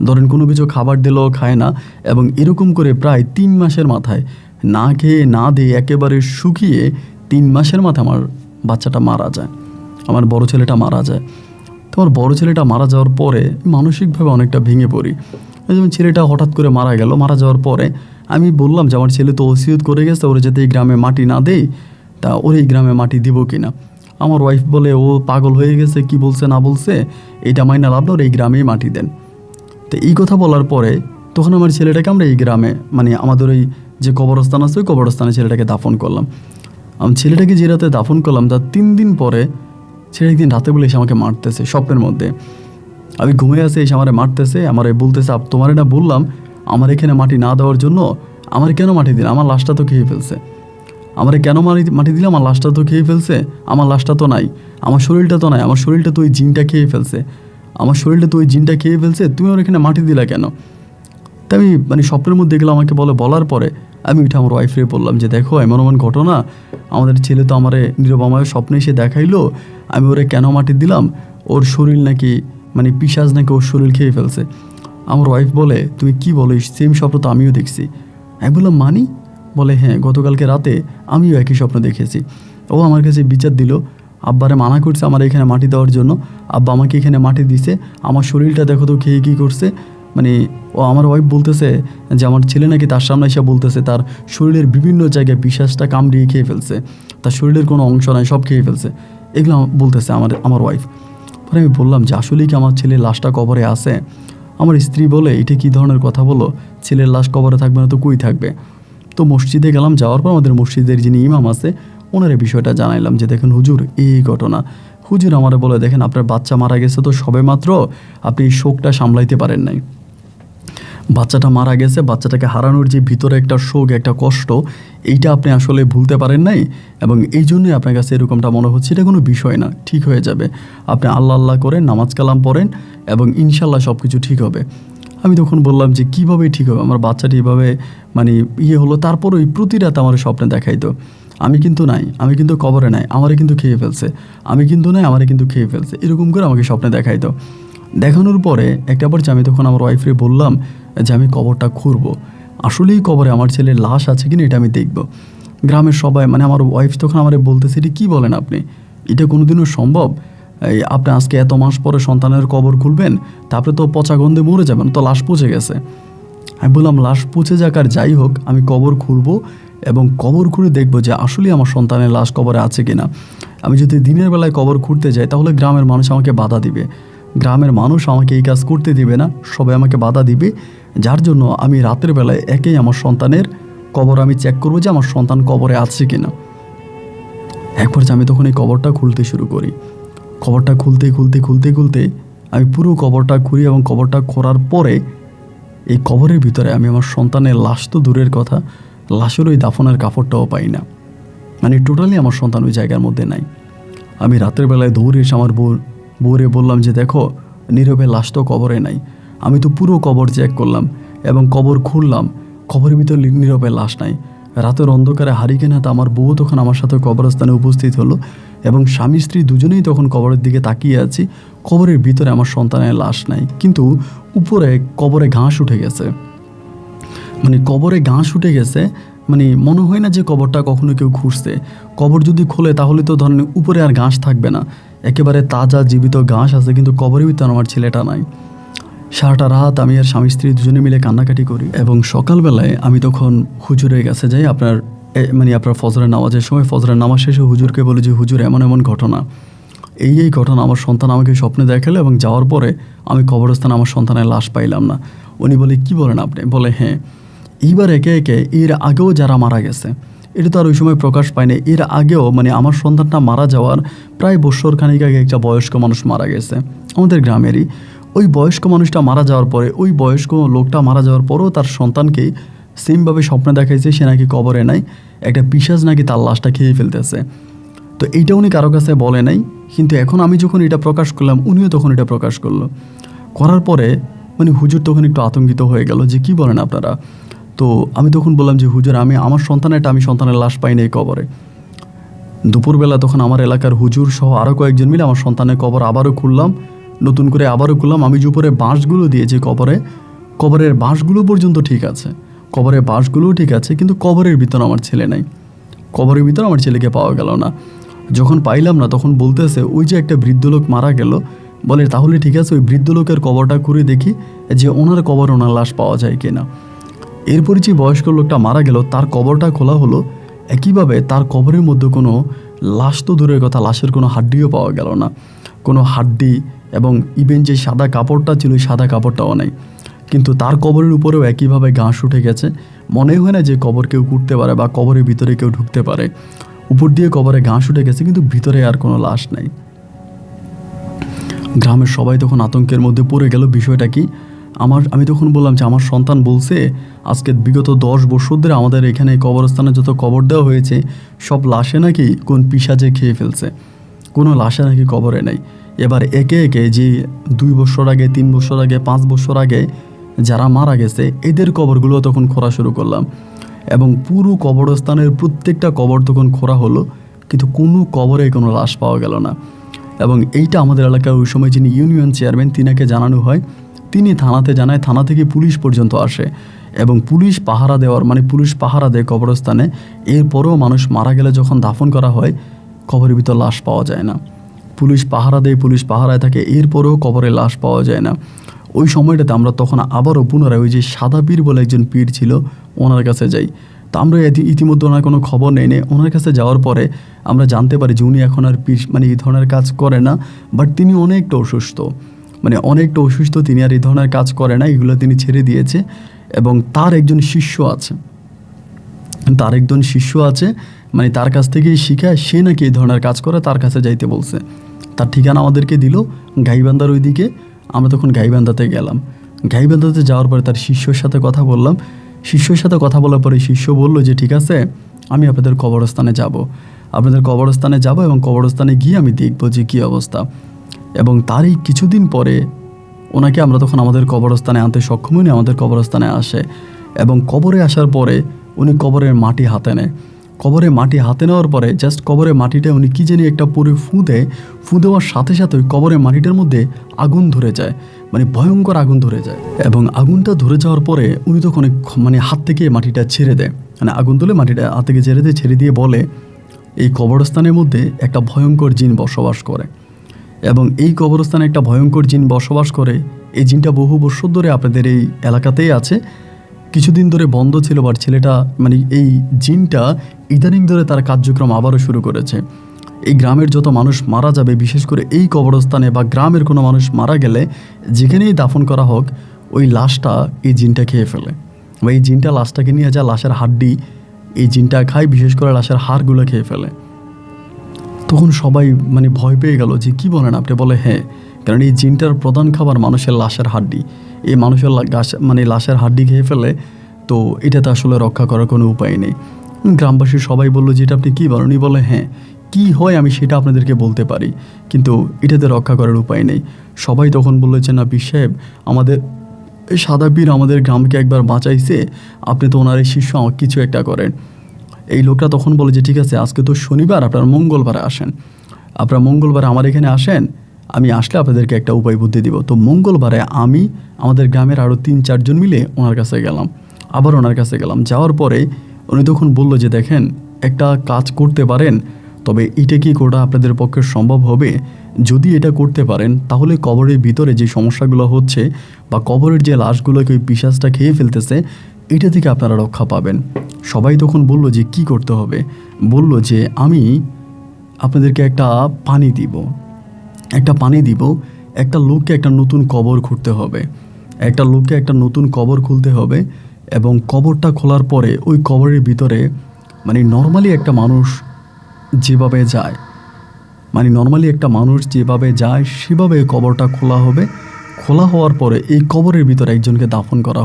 ধরেন কোনো কিছু খাবার দিলেও খায় না, এবং এরকম করে প্রায় 3 মাসের মাথায় না খেয়ে না দিয়ে একেবারে শুকিয়ে 3 মাসের মাথায় আমার বাচ্চাটা মারা যায়, আমার বড় ছেলেটা মারা যায়। তো আমার বড় ছেলেটা মারা যাওয়ার পরে মানসিকভাবে অনেকটা ভেঙে পড়ি। যেমন ছেলেটা হঠাৎ করে মারা গেল, মারা যাওয়ার পরে আমি বললাম যে আমার ছেলে তো ওসিয়ত করে গেছে ওরা যাতে এই গ্রামে মাটি না দেয়, তা ওর এই গ্রামে মাটি দিব কিনা। আমার ওয়াইফ বলে ও পাগল হয়ে গেছে, কি বলছে না বলছে এটা মাইনা লাভ না, ওর এই গ্রামেই মাটি দেন। তো এই কথা বলার পরে তখন আমার ছেলেটাকে আমরা এই গ্রামে, মানে আমাদের ওই যে কবরস্থান আছে ওই কবরস্থানে ছেলেটাকে দাফন করলাম। আমি ছেলেটাকে যে রাতে দাফন করলাম তার 3 দিন পরে ছেলে একদিন রাতে বলে এসে আমাকে মারতেছে স্বপ্নের মধ্যে। আমি ঘুমিয়ে আসে এসে আমারে মারতেছে, আমারে বলতেছে তোমার এটা বললাম আমার এখানে মাটি না দেওয়ার জন্য আমার কেন মাটি দিলে? আমার লাশটা তো খেয়ে ফেলছে। আমারে কেন মাটি দিলে? আমার লাশটা তো খেয়ে ফেলছে। আমার লাশটা তো নাই, আমার শরীরটা তো নাই, আমার শরীরটা তো ওই জিনটা খেয়ে ফেলছে, আমার শরীরটা তো ওই জিনটা খেয়ে ফেলছে, তুমি আমার এখানে মাটি দিলা কেন? তাই আমি মানে স্বপ্নের মধ্যে এগুলো আমাকে বলার পরে আমি ওইটা আমার ওয়াইফরে বললাম যে দেখো এমন এমন ঘটনা, আমাদের ছেলে তো আমারে নীরব আমার স্বপ্নে এসে দেখাইলো, আমি ওরে কেন মাটি দিলাম, ওর শরীর নাকি মানে পিশাচ নাকি ওর শরীর খেয়ে ফেলছে। আমার ওয়াইফ বলে তুমি কি বলো, সেম স্বপ্ন তো আমিও দেখছি। আমি বললাম মানি? বলে হ্যাঁ, গতকালকে রাতে আমিও একই স্বপ্ন দেখেছি। ও আমার কাছে বিচার দিল, আব্বারে মানা করছে আমার এখানে মাটি দেওয়ার জন্য, আব্বা আমাকে এখানে মাটি দিছে, আমার শরীরটা দেখো তো খেয়ে কী করছে। মানে ও আমার ওয়াইফ বলতেছে যে আমার ছেলে নাকি তার সামনে এসে বলতেছে তার শরীরের বিভিন্ন জায়গায় পিশাচটা কামড়িয়ে খেয়ে ফেলছে, তার শরীরের কোনো অংশ নাই, সব খেয়ে ফেলছে, এগুলো বলতেছে আমার ওয়াইফ। পরে আমি বললাম যে আসলেই কি আমার ছেলের লাশটা কবরে আছে? আমার স্ত্রী বলে এটা কী ধরনের কথা বলো, ছেলের লাশ কবরে থাকবে না তো কই থাকবে? তো মসজিদে গেলাম, যাওয়ার পর আমাদের মসজিদের যিনি ইমাম আছে ওনার এই বিষয়টা জানাইলাম যে দেখেন হুজুর এই ঘটনা। হুজুর আমারে বলে দেখেন আপনার বাচ্চা মারা গেছে তো সবে মাত্র, আপনি এই শোকটা সামলাইতে পারেন নাই, বাচ্চাটা মারা গেছে, বাচ্চাটাকে হারানোর যে ভিতরে একটা শোক একটা কষ্ট, এইটা আপনি আসলে ভুলতে পারেন নাই, এবং এই জন্যই আপনার কাছে এরকমটা মনে হচ্ছে। এটা কোনো বিষয় না, ঠিক হয়ে যাবে, আপনি আল্লাহ আল্লাহ করেন, নামাজ কালাম পড়েন এবং ইনশাল্লাহ সব কিছু ঠিক হবে। আমি তখন বললাম যে কীভাবে ঠিক হবে, আমার বাচ্চাটি এভাবে মানে হলো। তারপর ওই প্রতি রাত আমার স্বপ্নে দেখাইতো আমি কিন্তু নাই, আমি কিন্তু কবরে নাই, আমারে কিন্তু খেয়ে ফেলছে, আমি কিন্তু নাই, আমারে কিন্তু খেয়ে ফেলছে, এরকম করে আমাকে স্বপ্নে দেখাইতো। দেখানোর পরে একটা বার আমি তখন আমার ওয়াইফরে বললাম যে আমি কবরটা খুঁড়বো, আসলেই কবরে আমার ছেলের লাশ আছে কিনা এটা আমি দেখব। গ্রামের সবাই মানে আমার ওয়াইফ তখন আমার বলতেছে এটি কী বলেন আপনি, এটা কোনোদিনও সম্ভব? এই আপনি আজকে এত মাস পরে সন্তানের কবর খুলবেন, তারপরে তো পচা গন্ধে মরে যাবেন, তো লাশ পচে গেছে। আমি বললাম লাশ পচে যাক আর যাই হোক, আমি কবর খুঁড়বো এবং কবর খুঁড়ে দেখবো যে আসলেই আমার সন্তানের লাশ কবরে আছে কিনা। আমি যদি দিনের বেলায় কবর খুঁড়তে যাই তাহলে গ্রামের মানুষ আমাকে বাধা দিবে, গ্রামের মানুষ আমাকে এই কাজ করতে দিবে না, সবাই আমাকে বাধা দিবে। যার জন্য আমি রাতের বেলায় একেই আমার সন্তানের কবর আমি চেক করবো যে আমার সন্তান কবরে আছে কিনা। একবার আমি তখন এই কবরটা খুলতে শুরু করি, কবরটা খুলতে আমি পুরো কবরটা খুঁড়ি এবং কবরটা খোঁড়ার পরে এই কবরের ভিতরে আমি আমার সন্তানের লাশ তো দূরের কথা, লাশের ওই দাফনের কাপড়টাও পাই না, মানে টোটালি আমার সন্তান ওই জায়গার মধ্যে নাই। আমি রাতের বেলায় দৌড়ে এসে আমার বউরে বললাম যে দেখো নীরবে লাশ তো কবরে নাই। আমি তো পুরো কবর চেক করলাম এবং কবর খুললাম, কবরের ভিতরে নীরবে লাশ নাই। রাতের অন্ধকারে হারিকেনাতে আমার বউ তখন আমার সাথে কবরস্থানে উপস্থিত হলো এবং স্বামী স্ত্রী দুজনেই তখন কবরের দিকে তাকিয়ে আছি। কবরের ভিতরে আমার সন্তানের লাশ নাই, কিন্তু উপরে কবরে ঘাস উঠে গেছে, মানে কবরে ঘাস উঠে গেছে, মানে মনে হয় না যে কবরটা কখনো কেউ খুঁড়ছে। কবর যদি খোলে তাহলে তো ধরেন উপরে আর ঘাস থাকবে না, একেবারে তাজা জীবিত ঘাস আছে, কিন্তু কবরের ভিতরে আমার ছেলেটা নাই। সারাটা রাত আমি আর স্বামী স্ত্রী দুজনে মিলে কান্নাকাটি করি এবং সকালবেলায় আমি তখন হুজুরের কাছে যাই। আপনার ফজরের নামাজের সময় ফজরের নামাজ শেষে হুজুরকে বলি যে হুজুর এমন এমন ঘটনা, এই ঘটনা আমার সন্তান আমাকে স্বপ্নে দেখালো এবং যাওয়ার পরে আমি কবরস্থানে আমার সন্তানের লাশ পাইলাম না। উনি বলে কি বলেন আপনি? বলে হ্যাঁ, এইবার একে একে এর আগেও যারা মারা গেছে, এটা তো আর ওই সময় প্রকাশ পায়নি, এর আগেও মানে আমার সন্তানটা মারা যাওয়ার প্রায় বছর খানিক আগে একটা বয়স্ক মানুষ মারা গেছে আমাদের গ্রামেরই। ওই বয়স্ক মানুষটা মারা যাওয়ার পরে, ওই বয়স্ক লোকটা মারা যাওয়ার পরেও তার সন্তানকেই সেমভাবে স্বপ্নে দেখাইছে সে নাকি কবরে নাই, একটা পিশাচ নাকি তার লাশটা খেয়ে ফেলতেছে। তো এইটা উনি কারো কাছে বলে নাই, কিন্তু এখন আমি যখন এটা প্রকাশ করলাম উনিও তখন এটা প্রকাশ করলো। করার পরে মানে হুজুর তখন একটু আতঙ্কিত হয়ে গেল যে কি বলেন আপনারা। তো আমি তখন বললাম যে হুজুর আমি সন্তানের লাশ পাই নাই কবরে। দুপুরবেলা তখন আমার এলাকার হুজুর সহ আরও কয়েকজন মিলে আমার সন্তানের কবর আবারও খুললাম, নতুন করে আবারও খুললাম। আমি যে উপরে বাঁশগুলো দিয়েছি কবরের বাঁশগুলো পর্যন্ত ঠিক আছে, কবরের বাঁশগুলোও ঠিক আছে, কিন্তু কবরের ভিতর আমার ছেলে নাই, কবরের ভিতর আমার ছেলেকে পাওয়া গেল না। যখন পাইলাম না তখন বলতেছে ওই যে একটা বৃদ্ধ লোক মারা গেল, বলে তাহলে ঠিক আছে ওই বৃদ্ধ লোকের কবরটা করে দেখি যে ওনার কবর ওনার লাশ পাওয়া যায় কিনা। এরপরে যে বয়স্ক লোকটা মারা গেল তার কবরটা খোলা হলো, একইভাবে তার কবরের মধ্যে কোনো লাশ তো দূরের কথা, লাশের কোনো হাড্ডিও পাওয়া গেল না, কোনো হাড্ডি, এবং ইভেন যে সাদা কাপড়টা ছিল ওই সাদা কাপড়টাও নেই। কিন্তু তার কবরের উপরেও একইভাবে ঘাস উঠে গেছে, মনে হয় না যে কবর কেউ করতে পারে বা কবরের ভিতরে কেউ ঢুকতে পারে। উপর দিয়ে কবরে ঘাস উঠে গেছে কিন্তু ভিতরে আর কোনো লাশ নাই। গ্রামের সবাই তখন আতঙ্কের মধ্যে পড়ে গেল। বিষয়টা কি? আমি তখন বললাম যে আমার সন্তান বলছে আজকে বিগত 10 বছর ধরে আমাদের এখানে কবরস্থানে যত কবর দেওয়া হয়েছে সব লাশে নাকি কোন পিশাচে খেয়ে ফেলছে, কোনো লাশে নাকি কবরে নেই। এবার একে একে যে 2 বছর আগে, 3 বছর আগে, 5 বছর আগে যারা মারা গেছে এদের কবরগুলো তখন খোঁড়া শুরু করলাম, এবং পুরো কবরস্থানের প্রত্যেকটা কবর তখন খোঁড়া হলো, কিন্তু কোনো কবরে কোনো লাশ পাওয়া গেল না। এবং এইটা আমাদের এলাকার ওই সময় যিনি ইউনিয়ন চেয়ারম্যান তিনাকে জানানো হয়, তিনি থানাতে জানায়, থানা থেকে পুলিশ পর্যন্ত আসে এবং পুলিশ পাহারা দেওয়ার পুলিশ পাহারা দেয় কবরস্থানে। এরপরেও মানুষ মারা গেলে যখন দাফন করা হয় কবরের ভিতর লাশ পাওয়া যায় না। পুলিশ পাহারা দেয়, পুলিশ পাহারায় থাকে, এরপরেও কবরে লাশ পাওয়া যায় না। ওই সময়টাতে আমরা তখন আবারও পুনরায় ওই যে সাদা পীর বলে একজন পীর ছিল ওনার কাছে যাই। তো আমরা ইতিমধ্যে ওনার কোনো খবর নেই। ওনার কাছে যাওয়ার পরে আমরা জানতে পারি যে উনি এখন আর পীর এই ধরনের কাজ করে না, বাট তিনি অনেকটা অসুস্থ, অনেকটা অসুস্থ, তিনি আর এই ধরনের কাজ করে না, এগুলো তিনি ছেড়ে দিয়েছে। এবং তার একজন শিষ্য আছে, তার কাছ থেকেই শিখায়, সে নাকি এই ধরনের কাজ করে, তার কাছে যাইতে বলছে। তার ঠিকানা আমাদেরকে দিল গাইবান্ধার ওইদিকে। আমরা তখন গাইবান্ধাতে গেলাম। গাইবান্ধাতে যাওয়ার পরে তার শিষ্যর সাথে কথা বললাম। শিষ্যর সাথে কথা বলার পরে শিষ্য বলল যে ঠিক আছে, আমি আপনাদের কবরস্থানে যাব এবং কবরস্থানে গিয়ে আমি দেখব যে কী অবস্থা। এবং তারই কিছুদিন পরে ওনাকে আমরা তখন আমাদের কবরস্থানে আনতে সক্ষম হইনি, আমাদের কবরস্থানে আসে। এবং কবরে আসার পরে উনি কবরের মাটি হাতে নেয়। কবরে মাটি হাতে নেওয়ার পরে জাস্ট কবরের মাটিটা উনি কী জানি একটা পরে ফু দেওয়ার সাথে সাথে ওই কবরের মাটিটার মধ্যে আগুন ধরে যায়, ভয়ঙ্কর আগুন ধরে যায়। এবং আগুনটা ধরে যাওয়ার পরে উনি তখন হাত থেকে মাটিটা ছেড়ে দেয়, আগুন তুলে মাটিটা হাত থেকে ছেড়ে দিয়ে বলে এই কবরস্থানের মধ্যে একটা ভয়ঙ্কর জিন বসবাস করে। এবং এই কবরস্থানে একটা ভয়ঙ্কর জিন বসবাস করে। এই জিনটা বহু বছর ধরে আপনাদের এই এলাকাতেই আছে, কিছুদিন ধরে বন্ধ ছিল, বাট ছেলেটা এই জিনটা ইদানিং ধরে তার কার্যক্রম আবারও শুরু করেছে। এই গ্রামের যত মানুষ মারা যাবে, বিশেষ করে এই কবরস্থানে বা গ্রামের কোনো মানুষ মারা গেলে যেখানেই দাফন করা হোক ওই লাশটা এই জিনটা খেয়ে ফেলে, বা এই জিনটা লাশটাকে নিয়ে যায়, লাশের হাড্ডি এই জিনটা খায়, বিশেষ করে লাশের হাড়গুলো খেয়ে ফেলে। তখন সবাই ভয় পেয়ে গেল যে কি বলেন আপনি? বলে হ্যাঁ, কারণ এই জিনটার প্রধান খাবার মানুষের লাশের হাড্ডি। এই মানুষের লাশের হাড্ডি খেয়ে ফেলে, তো এটাতে আসলে রক্ষা করার কোনো উপায় নেই। গ্রামবাসী সবাই বললো যে এটা আপনি কী বলেন? বলে হ্যাঁ, কি হয় আমি সেটা আপনাদেরকে বলতে পারি, কিন্তু এটাতে রক্ষা করার উপায় নেই। সবাই তখন বললো যে না পীর সাহেব, আমাদের এই সাদা পীর আমাদের গ্রামকে একবার বাঁচাইছে, আপনি তো ওনার এই শিষ্য, আমাকে কিছু একটা করেন। এই লোকটা তখন বলে যে ঠিক আছে, আজকে তো শনিবার, আপনারা মঙ্গলবারে আসেন, আমার এখানে আসেন, আমি আসলে আপনাদেরকে একটা উপায় বুদ্ধি দিব। তো মঙ্গলবারে আমি আমাদের গ্রামের আরও 3-4 জন মিলে ওনার কাছে গেলাম। যাওয়ার পরে উনি তখন বলল যে দেখেন, একটা কাজ করতে পারেন, তবে এটা কি করা আপনাদের পক্ষে সম্ভব হবে? যদি এটা করতে পারেন তাহলে কবরের ভিতরে যে সমস্যাগুলো হচ্ছে বা কবরের যে লাশগুলোকে ওই পিশাচটা খেয়ে ফেলতেছে, এটা থেকে আপনারা রক্ষা পাবেন। সবাই তখন বলল যে কি করতে হবে? বলল যে আমি আপনাদেরকে একটা পানি দিব, একটা লোককে একটা নতুন কবর খুলতে হবে, এবং কবরটা খোলার পরে ওই কবরের ভিতরে নর্মালি একটা মানুষ যেভাবে যায় সেভাবে কবরটা খোলা হবে। খোলা হওয়ার পরে এই কবরের ভিতরে একজনকে দাফন করা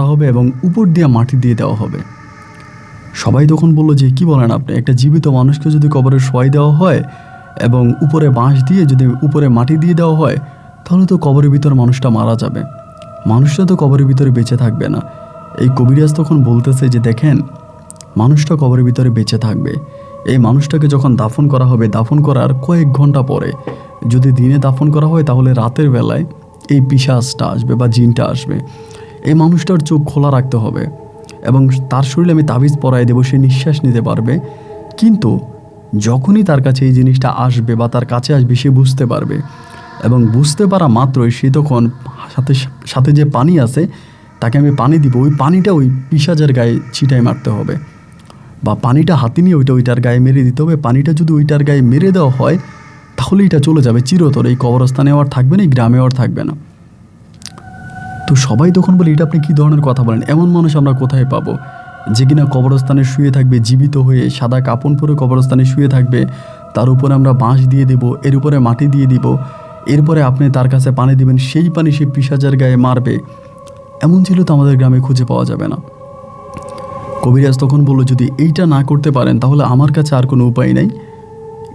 হবে, এবং উপর দিয়ে মাটি দিয়ে দেওয়া হবে। সবাই তখন বলল যে কি বলেন আপনি? একটা জীবিত মানুষকে যদি কবরে শোয়াই দেওয়া হয় এবং উপরে বাঁশ দিয়ে যদি উপরে মাটি দিয়ে দেওয়া হয়, তাহলে তো কবরের ভিতরে মানুষটা মারা যাবে, মানুষটা তো কবরের ভিতরে বেঁচে থাকবে না। এই কবিরাজ তখন বলতেছে যে দেখেন, মানুষটা কবরের ভিতরে বেঁচে থাকবে। এই মানুষটাকে যখন দাফন করা হবে, দাফন করার কয়েক ঘন্টা পরে, যদি দিনে দাফন করা হয় তাহলে রাতের বেলায় এই পিশাচটা আসবে বা জিনটা আসবে। এই মানুষটার চোখ খোলা রাখতে হবে এবং তার শরীরে আমি তাবিজ পরায় দেবো, সে নিঃশ্বাস নিতে পারবে। কিন্তু যখনই তার কাছে এই জিনিসটা আসবে বা তার কাছে আসবে, সে বুঝতে পারবে, এবং বুঝতে পারা মাত্রই সে তখন সাথে যে পানি আছে তাকে আমি পানি দিব, ওই পানিটা ওই পিশাচের গায়ে ছিটায় মারতে হবে, বা পানিটা হাতে নিয়ে ওইটার গায়ে মেরে দিতে হবে। পানিটা যদি ওইটার গায়ে মেরে দেওয়া হয় তাহলে এটা চলে যাবে চিরতরে, এই কবরস্থানে আর থাকবে না, এই গ্রামে আর থাকবে না। তো সবাই তখন বলে এটা আপনি কী ধরনের কথা বলেন? এমন মানুষ আমরা কোথায় পাবো যে কিনা কবরস্থানে শুয়ে থাকবে, জীবিত হয়ে সাদা কাপড় পরে কবরস্থানে শুয়ে থাকবে, তার উপরে আমরা বাঁশ দিয়ে দেব, এর উপরে মাটি দিয়ে দিব, এরপরে আপনি তার কাছে পানি দিবেন, সেই পানি সে পিশাচের গায়ে মারবে, এমন ছিল তো আমাদের গ্রামে খুঁজে পাওয়া যাবে না। কবিরাজ তখন বলল, যদি এইটা না করতে পারেন তাহলে আমার কাছে আর কোনো উপায় নেই,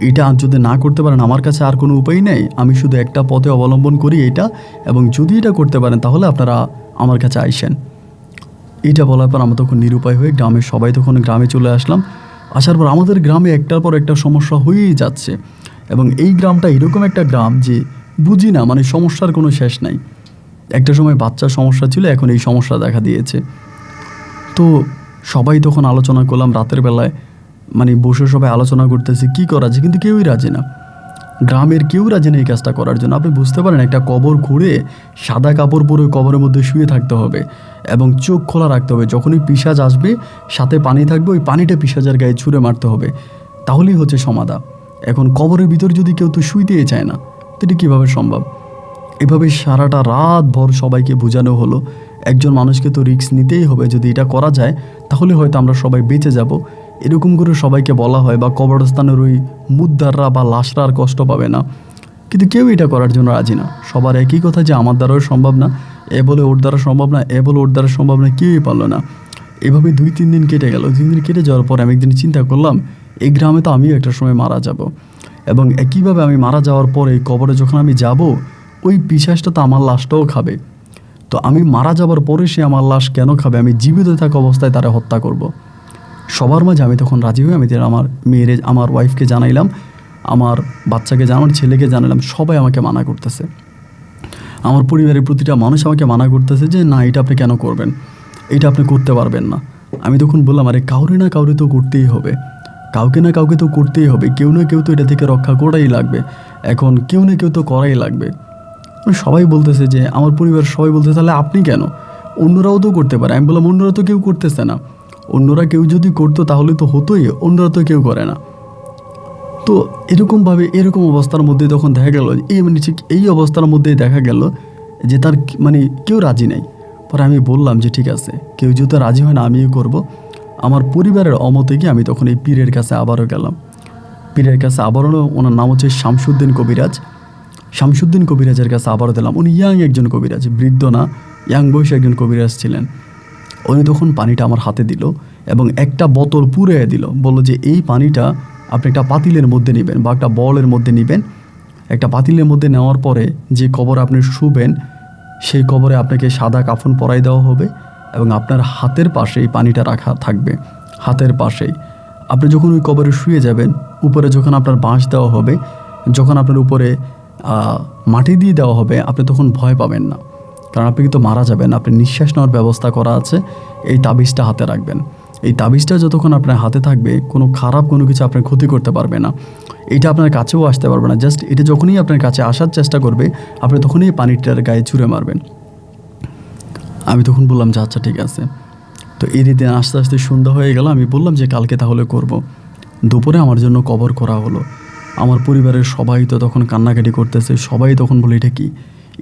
এটা যদি না করতে পারেন আমার কাছে আর কোনো উপায় নেই, আমি শুধু একটা পথে অবলম্বন করি এটা, এবং যদি এটা করতে পারেন তাহলে আপনারা আমার কাছে আইসেন। এটা বলার পর আমরা তখন নিরুপায় হয়ে গ্রামের সবাই তখন গ্রামে চলে আসলাম। আসার পর আমাদের গ্রামে একটার পর একটা সমস্যা হয়েই যাচ্ছে, এবং এই গ্রামটা এরকম একটা গ্রাম যে বুঝি না, মানে সমস্যার কোনো শেষ নাই। একটা সময় বাচ্চার সমস্যা ছিল, এখন এই সমস্যা দেখা দিয়েছে। তো সবাই তখন আলোচনা করলাম রাতের বেলায়, মানে বসে সবাই আলোচনা করতেছি কী করা যায়, কিন্তু কেউই রাজি না, গ্রামের কেউ রাজি না এই কাজটা করার জন্য। আপনি বুঝতে পারেন, একটা কবর খুঁড়ে সাদা কাপড় পরে কবরের মধ্যে শুয়ে থাকতে হবে এবং চোখ খোলা রাখতে হবে, যখনই পিশাচ আসবে সাথে পানি থাকবে, ওই পানিটা পিশাচের গায়ে ছুঁড়ে মারতে হবে, তাহলেই হচ্ছে সমাধা। এখন কবরের ভিতর যদি কেউ তো শুইতেই চায় না, তো এটি কীভাবে সম্ভব? এভাবে সারাটা রাত ভর সবাইকে বোঝানো হলো, একজন মানুষকে তো রিস্ক নিতেই হবে, যদি এটা করা যায় তাহলে হয়তো আমরা সবাই বেঁচে যাব, এরকম করে সবাইকে বলা হয়, বা কবরস্থানের ওই মুদ্দাররা বা লাশরা আর কষ্ট পাবে না। কিন্তু কেউ এটা করার জন্য রাজি না, সবার একই কথা যে আমার দ্বারাও সম্ভব না, এ বলে ওর দ্বারা সম্ভব না, এ বলে ওর দ্বারা সম্ভব না, কেউই পারলো না। এভাবে 2-3 দিন কেটে গেল। 2 দিন কেটে যাওয়ার পর আমি একদিন চিন্তা করলাম, এই গ্রামে তো আমিও একটা সময় মারা যাব, এবং একইভাবে আমি মারা যাওয়ার পরে কবরে যখন আমি যাব, ওই পিশাচটা তো আমার লাশটাও খাবে। তো আমি মারা যাবার পরে সে আমার লাশ কেন খাবে? আমি জীবিত থাকা অবস্থায় তারা হত্যা করব। সবার মাঝে আমি তখন রাজি হয়ে আমি আমার আমার ওয়াইফকে জানাইলাম, আমার বাচ্চাকে আমার ছেলেকে জানালাম, সবাই আমাকে মানা করতেছে। আমার পরিবারের প্রতিটা মানুষ আমাকে মানা করতেছে যে না, এটা আপনি কেন করবেন, এটা আপনি করতে পারবেন না। আমি তখন বললাম, আরে কাউরে না কাউরে তো করতেই হবে, কাউকে না কাউকে তো করতেই হবে, কেউ না কেউ তো এটা থেকে রক্ষা করাই লাগবে, এখন কেউ না কেউ তো করাই লাগবে। সবাই বলতেছে যে, আমার পরিবার সবাই বলতেছে তাহলে আপনি কেন, অন্যরাও তো করতে পারে। আমি বললাম, অন্যরা তো কেউ করতেছে না, অন্যরা কেউ যদি করতো তাহলে তো হতোই, অন্যরা তো কেউ করে না। তো এরকমভাবে এরকম অবস্থার মধ্যে তখন দেখা গেল, ঠিক এই অবস্থার মধ্যেই দেখা গেল যে তার মানে কেউ রাজি নেই। পরে আমি বললাম যে ঠিক আছে, কেউ যেহেতু রাজি হয় না আমিও করব। আমার পরিবারের অমতে গিয়ে আমি তখন এই পীরের কাছে আবারও গেলাম। পীরের কাছে আবারও, ওনার নাম হচ্ছে শামসুদ্দিন কবিরাজ। শামসুদ্দিন কবিরাজের কাছে আবারও দিলাম। উনি ইয়াং একজন কবিরাজ, বৃদ্ধ না, ইয়াং বয়সী একজন কবিরাজ ছিলেন। উনি তখন পানিটা আমার হাতে দিল এবং একটা বোতল পুরে দিল, বললো যে এই পানিটা আপনি একটা পাতিলের মধ্যে নেবেন বা একটা বলের মধ্যে নেবেন। একটা পাতিলের মধ্যে নেওয়ার পরে যে কবরে আপনি শুবেন, সেই কবরে আপনাকে সাদা কাফন পরাই দেওয়া হবে এবং আপনার হাতের পাশে এই পানিটা রাখা থাকবে, হাতের পাশেই। আপনি যখন ওই কবরে শুয়ে যাবেন, উপরে যখন আপনার বাঁশ দেওয়া হবে, যখন আপনার উপরে মাটি দিয়ে দেওয়া হবে, আপনি তখন ভয় পাবেন না, কারণ আপনি কিন্তু মারা যাবেন। আপনি নিঃশ্বাস নেওয়ার ব্যবস্থা করা আছে, এই তাবিজটা হাতে রাখবেন। এই তাবিজটা যতক্ষণ আপনার হাতে থাকবে, কোনো খারাপ কোনো কিছু আপনার ক্ষতি করতে পারবে না, এটা আপনার কাছেও আসতে পারবে না। জাস্ট এটা যখনই আপনার কাছে আসার চেষ্টা করবে, আপনি তখনই পানিটার গায়ে ছুঁড়ে মারবেন। আমি তখন বললাম যে আচ্ছা ঠিক আছে। তো এই দিন আস্তে আস্তে সন্ধ্যা হয়ে গেল। আমি বললাম যে কালকে তাহলে করব। দুপুরে আমার জন্য কবর করা হলো। আমার পরিবারের সবাই তো তখন কান্নাকাটি করতেছে, সবাই তখন বলে এটা কি,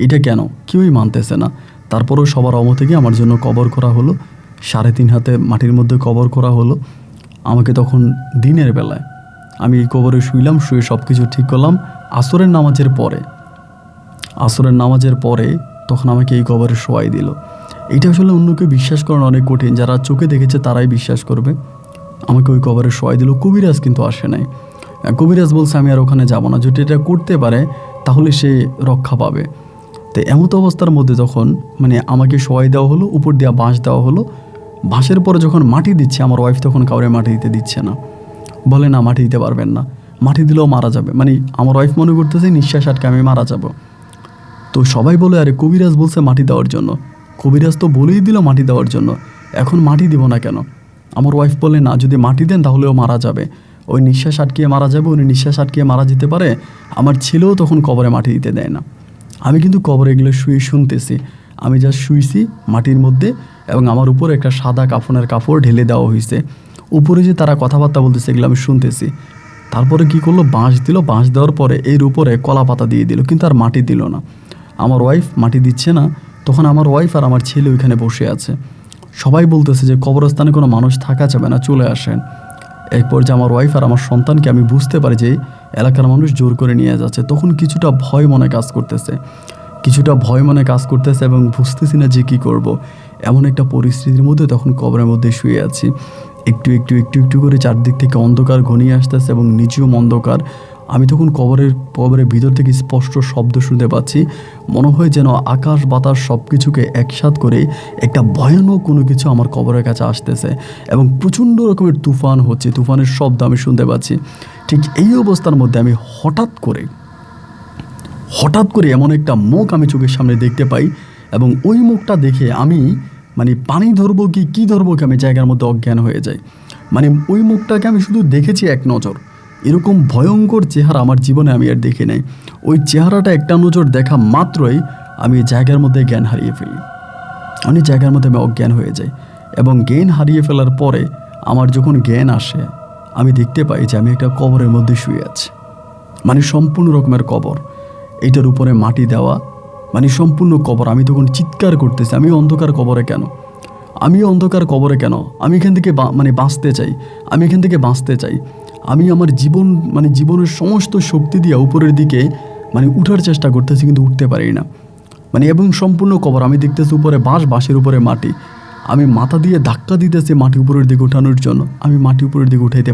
এটা কেন, কেউই মানতেছে না। তারপরেও সবার অমতে গিয়ে আমার জন্য কবর করা হলো। 3.5 হাতে মাটির মধ্যে কবর করা হলো। আমাকে তখন দিনের বেলায় আমি কবরে শুইলাম, শুয়ে সব কিছু ঠিক করলাম। আসরের নামাজের পরে তখন আমাকে এই কবরে শোয়াই দিল। এটা আসলে অন্যকে বিশ্বাস করানো অনেক কঠিন, যারা চোখে দেখেছে তারাই বিশ্বাস করবে। আমাকে ওই কবরে শোয়াই দিল। কবিরাজ কিন্তু আসে নাই। কবিরাজ বলছে আমি আর ওখানে যাব না, যদি এটা করতে পারে তাহলে সে রক্ষা পাবে। তো এমত অবস্থার মধ্যে যখন মানে আমাকে শোয়াই দেওয়া হলো, উপর দিয়ে বাঁশ দেওয়া হলো। বাঁশের পরে যখন মাটি দিচ্ছে, আমার ওয়াইফ তখন কাউরে মাটি দিতে দিচ্ছে না, বলে না মাটি দিতে পারবেন না, মাটি দিলেও মারা যাবে। মানে আমার ওয়াইফ মনে করতেছে নিঃশ্বাস আটকে আমি মারা যাব। তো সবাই বলে আরে কবিরাজ বলছে মাটি দেওয়ার জন্য, কবিরাজ তো বলেই দিল মাটি দেওয়ার জন্য, এখন মাটি দিব না কেন? আমার ওয়াইফ বলে না, যদি মাটি দেন তাহলেও মারা যাবে, ওই নিঃশ্বাস আটকিয়ে মারা যাবে, উনি নিঃশ্বাস আটকিয়ে মারা যেতে পারে। আমার ছেলেও তখন কবরে মাটি দিতে দেয় না। আমি কিন্তু কবরে এগুলো শুয়ে শুনতেছি। আমি যা শুইছি মাটির মধ্যে, এবং আমার উপরে একটা সাদা কাফনের কাপড় ঢেলে দেওয়া হয়েছে। উপরে যে তারা কথাবার্তা বলতেছে এগুলো আমি শুনতেছি। তারপরে কি করলো, বাঁশ দিল। বাঁশ দেওয়ার পরে এর উপরে কলা পাতা দিয়ে দিল, কিন্তু আর মাটি দিল না। আমার ওয়াইফ মাটি দিচ্ছে না। তখন আমার ওয়াইফ আর আমার ছেলে ওইখানে বসে আছে। সবাই বলতেছে যে কবরস্থানে কোনো মানুষ থাকা যাবে না, চলে আসেন। এক পর্যায়ে আমার ওয়াইফ আর আমার সন্তানকে আমি বুঝতে পারি যে এলাকার মানুষ জোর করে নিয়ে যাচ্ছে। তখন কিছুটা ভয় মনে কাজ করতেছে, এবং বুঝতেছি না যে কী করব। এমন একটা পরিস্থিতির মধ্যে তখন কবরের মধ্যে শুয়ে আছি। একটু একটু একটু একটু করে চারদিক থেকে অন্ধকার ঘনিয়ে আসতেছে এবং নিচেও অন্ধকার। আমি তখন কবরের ভিতর থেকে স্পষ্ট শব্দ শুনতে পাচ্ছি। মনে হয় যেন আকাশ বাতাস সব কিছুকে একসাথ করে একটা ভয়ানক কোনো কিছু আমার কবরের কাছে আসতেছে এবং প্রচণ্ড রকমের তুফান হচ্ছে, তুফানের শব্দ আমি শুনতে পাচ্ছি। ঠিক এই অবস্থার মধ্যে আমি হঠাৎ করে এমন একটা মুখ আমি চোখের সামনে দেখতে পাই এবং ওই মুখটা দেখে আমি পানি ধরবো কি ধরবো কি আমি জায়গার মধ্যে অজ্ঞান হয়ে যাই। ওই মুখটাকে আমি শুধু দেখেছি এক নজর। এরকম ভয়ঙ্কর চেহারা আমার জীবনে আমি আর দেখি নাই। ওই চেহারাটা একটা নজর দেখা মাত্রই আমি জায়গার মধ্যে জ্ঞান হারিয়ে ফেলি। জায়গার মধ্যে আমি অজ্ঞান হয়ে যাই এবং জ্ঞান হারিয়ে ফেলার পরে আমার যখন জ্ঞান আসে আমি দেখতে পাই যে আমি একটা কবরের মধ্যে শুয়ে আছি। সম্পূর্ণ রকমের কবর, এইটার উপরে মাটি দেওয়া, সম্পূর্ণ কবর। আমি তখন চিৎকার করতেছি, আমি অন্ধকার কবরে কেন, আমি এখান থেকে বাঁচতে চাই। আমি আমার জীবনের সমস্ত শক্তি দিয়ে উপরের দিকে উঠার চেষ্টা করতেছি, কিন্তু উঠতে পারি না। এবং সম্পূর্ণ কবর। আমি দেখতেছি উপরে বাঁশের উপরে মাটি। আমি মাথা দিয়ে ধাক্কা দিতেছি মাটি উপরের দিকে উঠানোর জন্য। আমি মাটি উপরের দিকে উঠাইতে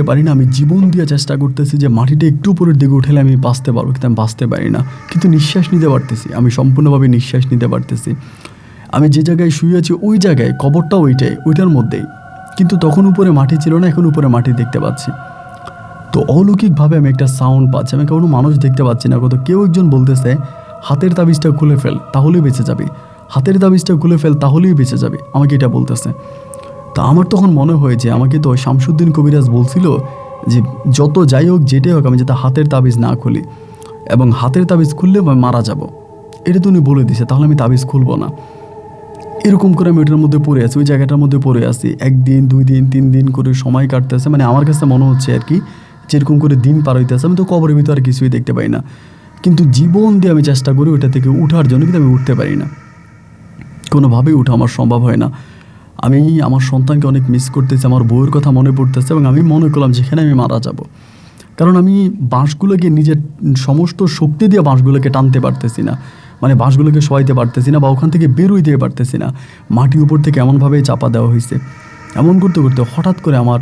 পারি না। আমি জীবন দিয়ে চেষ্টা করতেছি যে মাটিটা একটু উপরের দিকে উঠালে আমি বাঁচতে পারবো, কিন্তু আমি বাঁচতে পারি না। কিন্তু নিঃশ্বাস নিতে পারতেছি, আমি সম্পূর্ণভাবে নিঃশ্বাস নিতে পারতেছি। আমি যে জায়গায় শুয়ে আছি ওই জায়গায়, কবরটা ওইটার মধ্যেই, কিন্তু তখন উপরে মাটি ছিল না, এখন উপরে মাটি দেখতে পাচ্ছি। তো অলৌকিকভাবে আমি একটা সাউন্ড পাচ্ছি। আমি কোনো মানুষ দেখতে পাচ্ছি না, কেউ একজন বলতেছে হাতের তাবিজটা খুলে ফেল তাহলেই বেঁচে যাবে, আমাকে এটা বলতেছে। তা আমার তখন মনে হয় যে আমাকে তো শামসুদ্দিন কবিরাজ বলছিল যে যত যাই হোক যেটাই হোক আমি যাতে হাতের তাবিজ না খুলি, এবং হাতের তাবিজ খুললে আমি মারা যাব, এটা তো উনি বলে দিছে, তাহলে আমি তাবিজ খুলবো না। এরকম করে আমি ওইটার মধ্যে পড়ে আছি, ওই জায়গাটার মধ্যে পড়ে আছি। 1 দিন 2 দিন 3 দিন করে সময় কাটতেছে। আমার কাছে মনে হচ্ছে আর কি যেরকম করে দিন পার হইতেছে। আমি তো কবরের ভিতরে আর কিছুই দেখতে পাই না, কিন্তু জীবন দিয়ে আমি চেষ্টা করি ওইটা থেকে উঠার জন্য, কিন্তু আমি উঠতে পারি না। কোনোভাবেই উঠা আমার সম্ভব হয় না। আমি আমার সন্তানকে অনেক মিস করতেছি, আমার বউয়ের কথা মনে পড়তেছে, এবং আমি মনে করলাম যেখানে আমি মারা যাব, কারণ আমি বাঁশগুলোকে নিজের সমস্ত শক্তি দিয়ে বাঁশগুলোকে টানতে পারতেছি না, বাঁশগুলোকে সরাইতে পারতেছি না, বা ওখান থেকে বেরোই দিতে পারতেছি না। মাটি উপর থেকে এমনভাবেই চাপা দেওয়া হয়েছে। এমন করতে করতে হঠাৎ করে আমার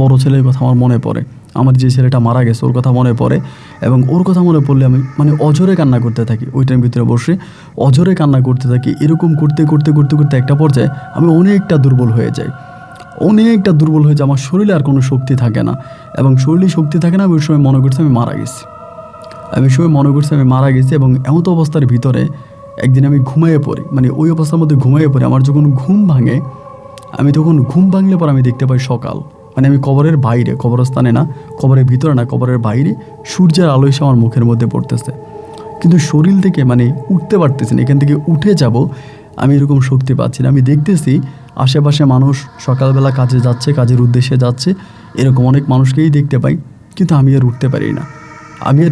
বড় ছেলের কথা আমার মনে পড়ে। আমার যে ছেলেটা মারা গেছে ওর কথা মনে পড়ে, এবং ওর কথা মনে পড়লে আমি অঝরে কান্না করতে থাকি। ওইটার ভিতরে বসে অঝরে কান্না করতে থাকি। এরকম করতে করতে করতে করতে একটা পর্যায়ে আমি অনেকটা দুর্বল হয়ে যাই। আমার শরীরে আর কোনো শক্তি থাকে না, এবং শরীরে শক্তি থাকে না। ওই সময় মনে করছি আমি মারা গেছি। এবং এমত অবস্থার ভিতরে একদিন আমি ঘুমিয়ে পড়ি, ওই অবস্থার মধ্যে ঘুমিয়ে পড়ি। আমার যখন ঘুম ভাঙে, ঘুম ভাঙলে পর আমি দেখতে পাই সকাল। আমি কবরের বাইরে, কবরস্থানে না, কবরের ভিতরে না, কবরের বাইরে সূর্যের আলো এসে আমার মুখের মধ্যে পড়তেছে, কিন্তু শরীর থেকে উঠতে পারতেছি না। এখান থেকে উঠে যাব আমি এরকম শক্তি পাচ্ছি না। আমি দেখতেছি আশেপাশে মানুষ সকালবেলা কাজে যাচ্ছে, কাজের উদ্দেশ্যে যাচ্ছে, এরকম অনেক মানুষকেই দেখতে পাই, কিন্তু আমি আর উঠতে পারি না।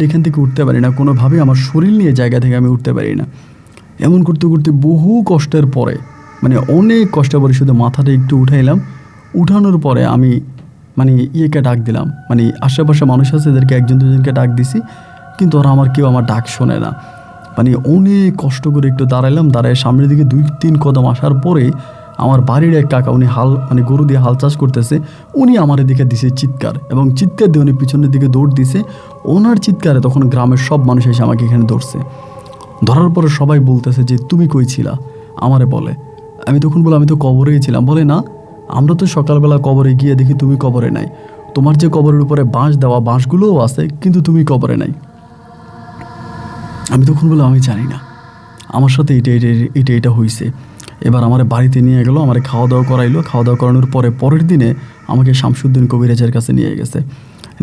এখান থেকে উঠতে পারি না কোনোভাবেই। আমার শরীর নিয়ে জায়গা থেকে আমি উঠতে পারি না। এমন করতে করতে বহু কষ্টের পরে, অনেক কষ্টের পরে শুধু মাথাটা একটু উঠাইলাম। উঠানোর পরে আমি ইয়েকে ডাক দিলাম, আশেপাশে মানুষ আছে এদেরকে 1-2জনকে ডাক দিছি, কিন্তু ওরা কেউ আমার ডাক শোনে না। অনেক কষ্ট করে একটু দাঁড়াইলাম। দাঁড়ায় সামনের দিকে 2-3 কদম আসার পরে আমার বাড়ির এক কাকা, উনি গরু দিয়ে হাল চাষ করতেছে, উনি আমার দিকে দিছে চিৎকার, এবং চিৎকার দিয়ে উনি পিছনের দিকে দৌড় দিছে। ওনার চিৎকারে তখন গ্রামের সব মানুষ এসে আমাকে এখানে ধরার পরে সবাই বলতেছে যে তুমি কই ছিলা, আমারে বলে। আমি তখন বলে আমি তো কবরেই ছিলাম। বলে না, আমরা তো সকালবেলা কবরে গিয়ে দেখি তুমি কবরে নাই, তোমার যে কবরের উপরে বাঁশ দেওয়া, বাঁশগুলোও আছে, কিন্তু তুমি কবরে নাই। আমি তখন বলে আমি জানি না, আমার সাথে এটা হয়েছে। এবার আমার বাড়িতে নিয়ে গেলো, আমার খাওয়া দাওয়া করাইলো। খাওয়া দাওয়া করানোর পরের দিনে আমাকে শামসুদ্দিন কবিরাজের কাছে নিয়ে গেছে।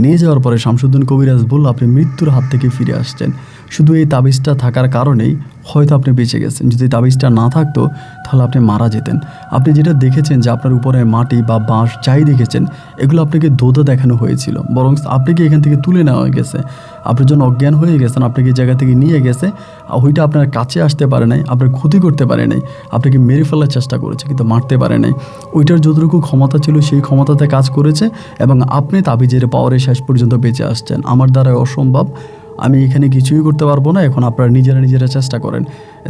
নিয়ে যাওয়ার পরে শামসুদ্দিন কবিরাজ বলল আপনি মৃত্যুর হাত থেকে ফিরে আসছেন। শুধু এই তাবিজটা থাকার কারণেই হয়তো আপনি বেঁচে গেছেন। যদি তাবিজটা না থাকতো তাহলে আপনি মারা যেতেন। আপনি যেটা দেখেছেন যে আপনার উপরে মাটি বা বাঁশ যাই দেখেছেন, এগুলো আপনাকে ধোঁধা দেখানো হয়েছিল, বরং আপনাকে এখান থেকে তুলে নেওয়া গেছে। আপনার জন্য অজ্ঞান হয়ে গেছেন, আপনাকে এই জায়গা থেকে নিয়ে গেছে। ওইটা আপনার কাছে আসতে পারে নাই, আপনার ক্ষতি করতে পারে নাই, আপনাকে মেরে ফেলার চেষ্টা করেছে কিন্তু মারতে পারে নাই। ওইটার যতটুকু ক্ষমতা ছিল সেই ক্ষমতাতে কাজ করেছে এবং আপনি তাবিজের পাওয়ারে শেষ পর্যন্ত বেঁচে আসছেন। আমার দ্বারা অসম্ভব, আমি এখানে কিছুই করতে পারবো না। এখন আপনারা নিজেরা চেষ্টা করেন।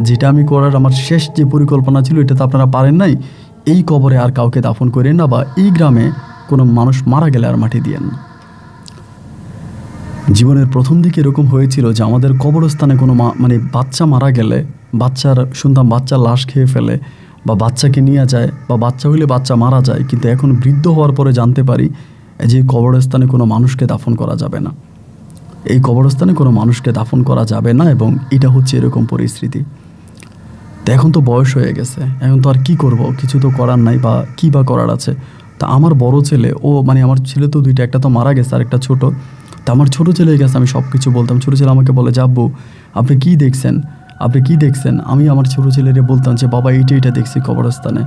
যেটা আমি করার আমার শেষ যে পরিকল্পনা ছিল এটা তো আপনারা পারেন নাই। এই কবরে আর কাউকে দাফন করেন না, বা এই গ্রামে কোনো মানুষ মারা গেলে আর মাটি দিয়েন না। জীবনের প্রথম দিকে এরকম হয়েছিল যে আমাদের কবরস্থানে কোনো বাচ্চা মারা গেলে, শুনতাম বাচ্চা লাশ খেয়ে ফেলে বা বাচ্চাকে নিয়ে যায়, বা বাচ্চা হইলে বাচ্চা মারা যায়। কিন্তু এখন বৃদ্ধ হওয়ার পরে জানতে পারি যে কবরস্থানে কোনো মানুষকে দাফন করা যাবে না, এই কবরস্থানে কোনো মানুষকে দাফন করা যাবে না। এবং এটা হচ্ছে এরকম পরিস্থিতি। তো এখন তো বয়স হয়ে গেছে, এখন তো আর কি করব, কিছু তো করার নাই, বা কী বা করার আছে। তা আমার বড় ছেলে, আমার ছেলে তো দুইটা, একটা তো মারা গেছে আর একটা ছোটো। তা আমার ছোটো ছেলে গেছে, আমি সব কিছু বলতাম। ছোটো ছেলে আমাকে বলে, আব্বু আপনি কী দেখছেন, আপনি কী দেখছেন? আমি আমার ছোটো ছেলেরে বলতাম যে বাবা এইটা দেখছি কবরস্থানে।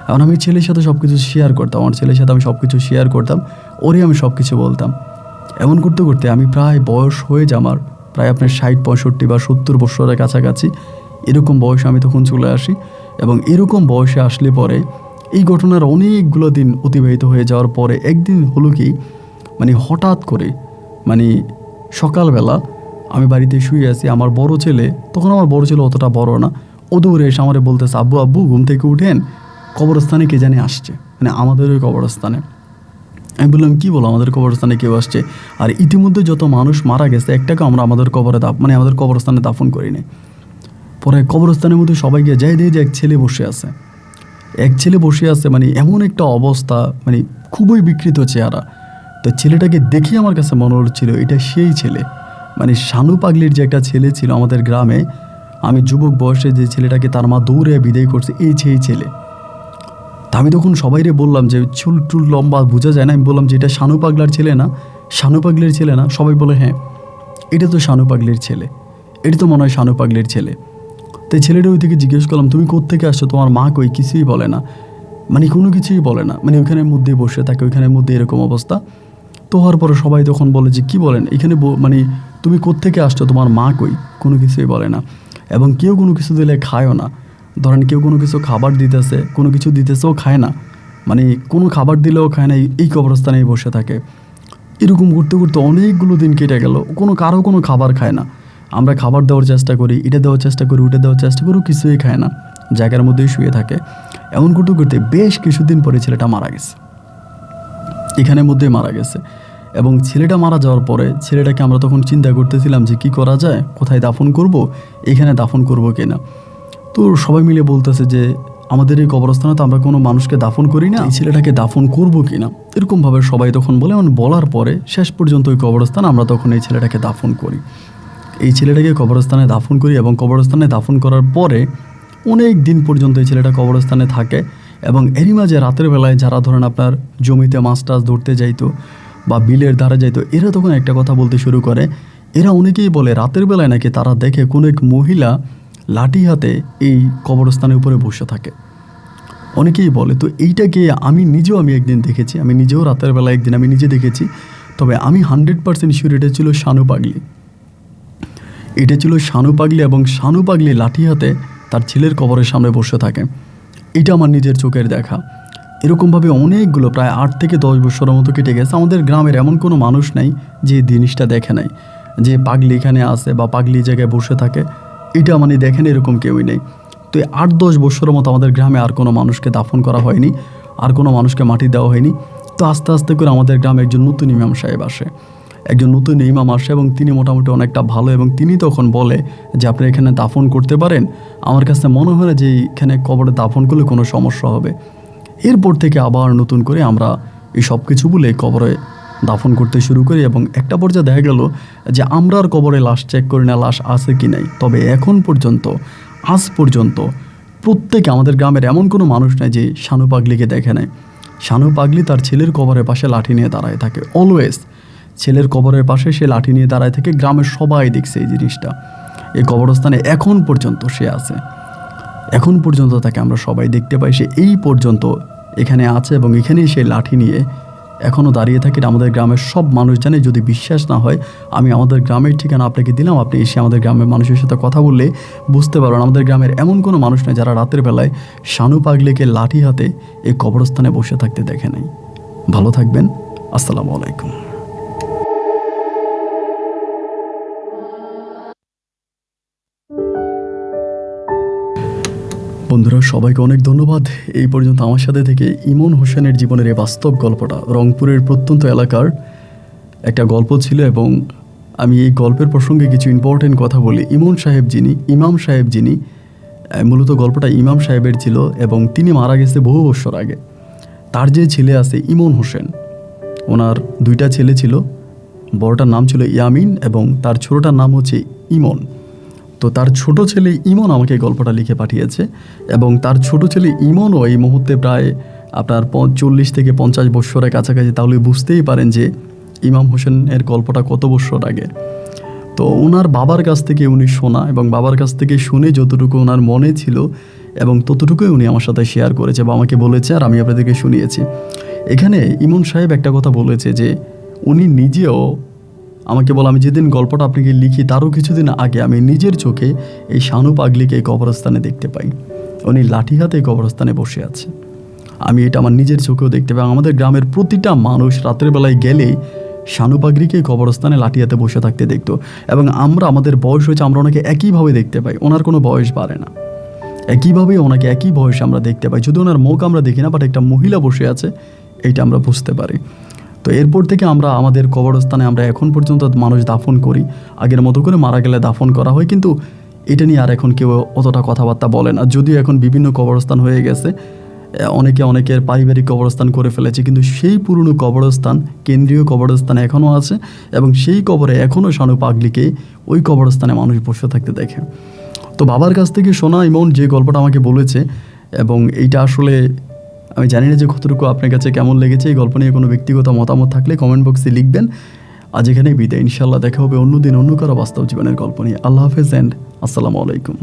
এখন আমি ছেলের সাথে সব কিছু শেয়ার করতাম, আমার ছেলের সাথে আমি সব কিছু শেয়ার করতাম, ওরে আমি সব কিছু বলতাম। এমন করতে করতে আমি প্রায় বয়স হয়ে যায় আমার প্রায় আপনার 60, 65 বা 70 বছরের কাছাকাছি এরকম বয়সে আমি তখন চলে আসি। এবং এরকম বয়সে আসলে পরে এই ঘটনার অনেকগুলো দিন অতিবাহিত হয়ে যাওয়ার পরে একদিন হলো কি, হঠাৎ করে সকালবেলা আমি বাড়িতে শুয়ে আছি। আমার বড় ছেলে, তখন আমার বড় ছেলে অতটা বড় না, ও দৌড়ে এসে আমারে বলতেছে, আব্বু আব্বু ঘুম থেকে উঠেন, কবরস্থানে কে জানি আসছে, আমাদের ওই কবরস্থানে। আমি বললাম, কী বলো, আমাদের কবরস্থানে কেউ আসছে? আর ইতিমধ্যে যত মানুষ মারা গেছে একটাকে আমরা আমাদের কবরে আমাদের কবরস্থানে দাফন করি নাই। পরে কবরস্থানের মধ্যে সবাই গিয়ে যাই দিয়ে যে এক ছেলে বসে আছে, এমন একটা অবস্থা, খুবই বিকৃত চেহারা। তো ছেলেটাকে দেখে আমার কাছে মনে হচ্ছিল এটা সেই ছেলে, শানু পাগলির যে একটা ছেলে ছিল আমাদের গ্রামে, আমি যুবক বয়সে যে ছেলেটাকে তার মা দৌড়ে বিদায় করছে, এই সেই ছেলে। তা আমি তখন সবাইরে বললাম যে চুল টুল লম্বা বোঝা যায় না, আমি বললাম যে এটা শানু পাগলার ছেলে না, শানু পাগলির ছেলে না? সবাই বলে হ্যাঁ এটা তো শানু পাগলির ছেলে, এটা তো মনে হয় শানু পাগলির ছেলে। তাই ছেলেটা ওই থেকে জিজ্ঞেস করলাম, তুমি কোত্থেকে আসছো, তোমার মা কই? কিছুই বলে না, কোনো কিছুই বলে না, ওইখানের মধ্যেই বসে থাকে, ওইখানের মধ্যে এরকম অবস্থা। তো হওয়ার পরে সবাই তখন বলে যে কী বলেন, এখানে তুমি কোত্থেকে আসছো, তোমার মা কই? কোনো কিছুই বলে না। এবং কেউ কোনো কিছু দিলে খায়ও না। ধরেন কেউ কোনো কিছু খাবার দিতেছে, কোনো কিছু দিতেছেও খায় না, কোনো খাবার দিলেও খায় না, এই কবরস্থানেই বসে থাকে। এরকম করতে করতে অনেকগুলো দিন কেটে গেল, কারো কোনো খাবার খায় না। আমরা খাবার দেওয়ার চেষ্টা করি, এটা দেওয়ার চেষ্টা করি, ওটা দেওয়ার চেষ্টা করি, কিছুই খায় না, জায়গার মধ্যেই শুয়ে থাকে। এমন করতে করতে বেশ কিছুদিন পরে ছেলেটা মারা গেছে, এখানের মধ্যেই মারা গেছে। এবং ছেলেটা মারা যাওয়ার পরে ছেলেটাকে আমরা তখন চিন্তা করতেছিলাম যে কি করা যায়, কোথায় দাফন করব, এখানে দাফন করব কিনা। তো সবাই মিলে বলতেছে যে আমাদের এই কবরস্থানে তো আমরা কোনো মানুষকে দাফন করি না, এই ছেলেটাকে দাফন করব কিনা, এরকমভাবে সবাই তখন বলে। বলার পরে শেষ পর্যন্ত ওই কবরস্থানে আমরা তখন এই ছেলেটাকে দাফন করি, এই ছেলেটাকে কবরস্থানে দাফন করি। এবং কবরস্থানে দাফন করার পরে অনেক দিন পর্যন্ত এই ছেলেটা কবরস্থানে থাকে। এবং এরই মাঝে রাতের বেলায় যারা ধরেন আপনার জমিতে মাছ টাছ ধরতে যাইতো বা বিলের ধারে যাইতো, এরা তখন একটা কথা বলতে শুরু করে। এরা অনেকেই বলে রাতের বেলায় নাকি তারা দেখে কোনো এক মহিলা লাঠি হাতে এই কবরস্থানের উপরে বসে থাকে, অনেকেই বলে। তো এইটাকে আমি একদিন দেখেছি, আমি নিজেও রাতের বেলা একদিন আমি নিজে দেখেছি। তবে আমি 100% শিওর এটা ছিল শানু পাগলি, এটা ছিল শানু পাগলি। এবং শানু পাগলি লাঠি হাতে তার ছেলের কবরের সামনে বসে থাকে, এটা আমার নিজের চোখের দেখা। এরকমভাবে অনেকগুলো প্রায় 8 থেকে 10 বছরের মতো কেটে গেছে। আমাদের গ্রামের এমন কোনো মানুষ নাই যে জিনিসটা দেখে নাই, যে পাগলি এখানে আসে বা পাগলি জায়গায় বসে থাকে, এটা দেখেন এরকম কেউই নেই। তো এই 8-10 বছরের মতো আমাদের গ্রামে আর কোনো মানুষকে দাফন করা হয়নি, আর কোনো মানুষকে মাটি দেওয়া হয়নি। তো আস্তে আস্তে করে আমাদের গ্রামে একজন নতুন ইমাম সাহেব আসে, একজন নতুন ইমাম আসে, এবং তিনি মোটামুটি অনেকটা ভালো। এবং তিনি তখন বলে যে আপনি এখানে দাফন করতে পারেন, আমার কাছে মনে হয় না যে এখানে কবরে দাফন করলে কোনো সমস্যা হবে। এরপর থেকে আবার নতুন করে আমরা এই সব কিছু বলে কবরে দাফন করতে শুরু করি। এবং একটা পর্যায়ে দেখা গেল যে আমরা আর কবরে লাশ চেক করি না, লাশ আছে কি নাই। তবে এখন পর্যন্ত, আজ পর্যন্ত প্রত্যেকে আমাদের গ্রামের এমন কোনো মানুষ নাই যে শানু পাগলিকে দেখে নেয়। শানু পাগলি তার ছেলের কবরের পাশে লাঠি নিয়ে দাঁড়ায় থাকে অলওয়েজ। ছেলের কবরের পাশে সে লাঠি নিয়ে দাঁড়ায় থেকে, গ্রামের সবাই দেখছে এই জিনিসটা। এই কবরস্থানে এখন পর্যন্ত সে আছে, এখন পর্যন্ত তাকে আমরা সবাই দেখতে পাই, সে এই পর্যন্ত এখানে আছে এবং এখানেই সে লাঠি নিয়ে এখনও দাঁড়িয়ে থাকে। আমাদের গ্রামের সব মানুষ জানে। যদি বিশ্বাস না হয়, আমি আমাদের গ্রামের ঠিকানা আপনাকে দিলাম, আপনি এসে আমাদের গ্রামের মানুষের সাথে কথা বললে বুঝতে পারবেন। আমাদের গ্রামের এমন কোনো মানুষ নেই যারা রাতের বেলায় শানু পাগলিকে লাঠি হাতে এই কবরস্থানে বসে থাকতে দেখে নাই। ভালো থাকবেন। আসসালামু আলাইকুম। বন্ধুরা, সবাইকে অনেক ধন্যবাদ এই পর্যন্ত আমার সাথে থেকে ইমন হোসেনের জীবনের এই বাস্তব গল্পটা। রংপুরের প্রত্যন্ত এলাকার একটা গল্প ছিল এবং আমি এই গল্পের প্রসঙ্গে কিছু ইম্পর্টেন্ট কথা বলি। ইমাম সাহেব যিনি মূলত গল্পটা ইমাম সাহেবের ছিল এবং তিনি মারা গেছে বহু বছর আগে। তার যে ছেলে আছে ইমন হোসেন, ওনার দুইটা ছেলে ছিল। বড়টার নাম ছিল ইয়ামিন এবং তার ছোটটার নাম হচ্ছে ইমন। তো তার ছোট ছেলে ইমন আমাকে গল্পটা লিখে পাঠিয়েছে এবং তার ছোট ছেলে ইমনও এই মুহূর্তে প্রায় আপনার 40 থেকে 50 বৎসরের কাছাকাছি। তাহলে বুঝতেই পারেন যে ইমাম হোসেনের গল্পটা কত বছর আগে। তো ওনার বাবার কাছ থেকে উনি শোনা এবং বাবার কাছ থেকে শুনে যতটুকু ওনার মনে ছিল এবং ততটুকুই উনি আমার সাথে শেয়ার করেছে বা আমাকে বলেছে, আর আমি আপনাদেরকে শুনিয়েছি। এখানে ইমন সাহেব একটা কথা বলেছে যে উনি নিজেও আমাকে বলে, আমি যেদিন গল্পটা আপনাকে লিখি তারও কিছুদিন আগে আমি নিজের চোখে এই শানু পাগলিকে এই কবরস্থানে দেখতে পাই। উনি লাঠি হাতে এই কবরস্থানে বসে আছে। আমি এটা আমার নিজের চোখেও দেখতে পাই। আমাদের গ্রামের প্রতিটা মানুষ রাতের বেলায় গেলেই শানু পাগলিকে এই কবরস্থানে লাঠি হাতে বসে থাকতে দেখতো এবং আমরা, আমাদের বয়স হয়েছে, আমরা ওনাকে একইভাবে দেখতে পাই। ওনার কোনো বয়স বাড়ে না, একইভাবেই ওনাকে একই বয়সে আমরা দেখতে পাই। যদি ওনার মুখ আমরা দেখি না, বাট একটা মহিলা বসে আছে এইটা আমরা বুঝতে পারি। তো এরপর থেকে আমরা আমাদের কবরস্থানে আমরা এখন পর্যন্ত মানুষ দাফন করি। আগের মতো করে মারা গেলে দাফন করা হয়, কিন্তু এটা নিয়ে আর এখন কেউ অতটা কথাবার্তা বলে না। যদিও এখন বিভিন্ন কবরস্থান হয়ে গেছে, অনেকের পারিবারিক কবরস্থান করে ফেলেছে, কিন্তু সেই পুরনো কবরস্থান, কেন্দ্রীয় কবরস্থান এখনও আছে এবং সেই কবরে এখনও শানু পাগলিকে ওই কবরস্থানে মানুষ বসে থাকতে দেখে। তো বাবার কাছ থেকে শোনা ইমন যে গল্পটা আমাকে বলেছে, এবং এইটা আসলে আমি জানি না যে কতটুকু আপনার কাছে কেমন লেগেছে। এই গল্প নিয়ে কোনো ব্যক্তিগত মতামত থাকলে কমেন্ট বক্সে লিখবেন। আজ এখানেই বিদায়। ইনশাল্লাহ দেখা হবে অন্য দিন অন্য কারো বাস্তব জীবনের গল্প নিয়ে। আল্লাহ হাফেজ অ্যান্ড আসসালামু আলাইকুম।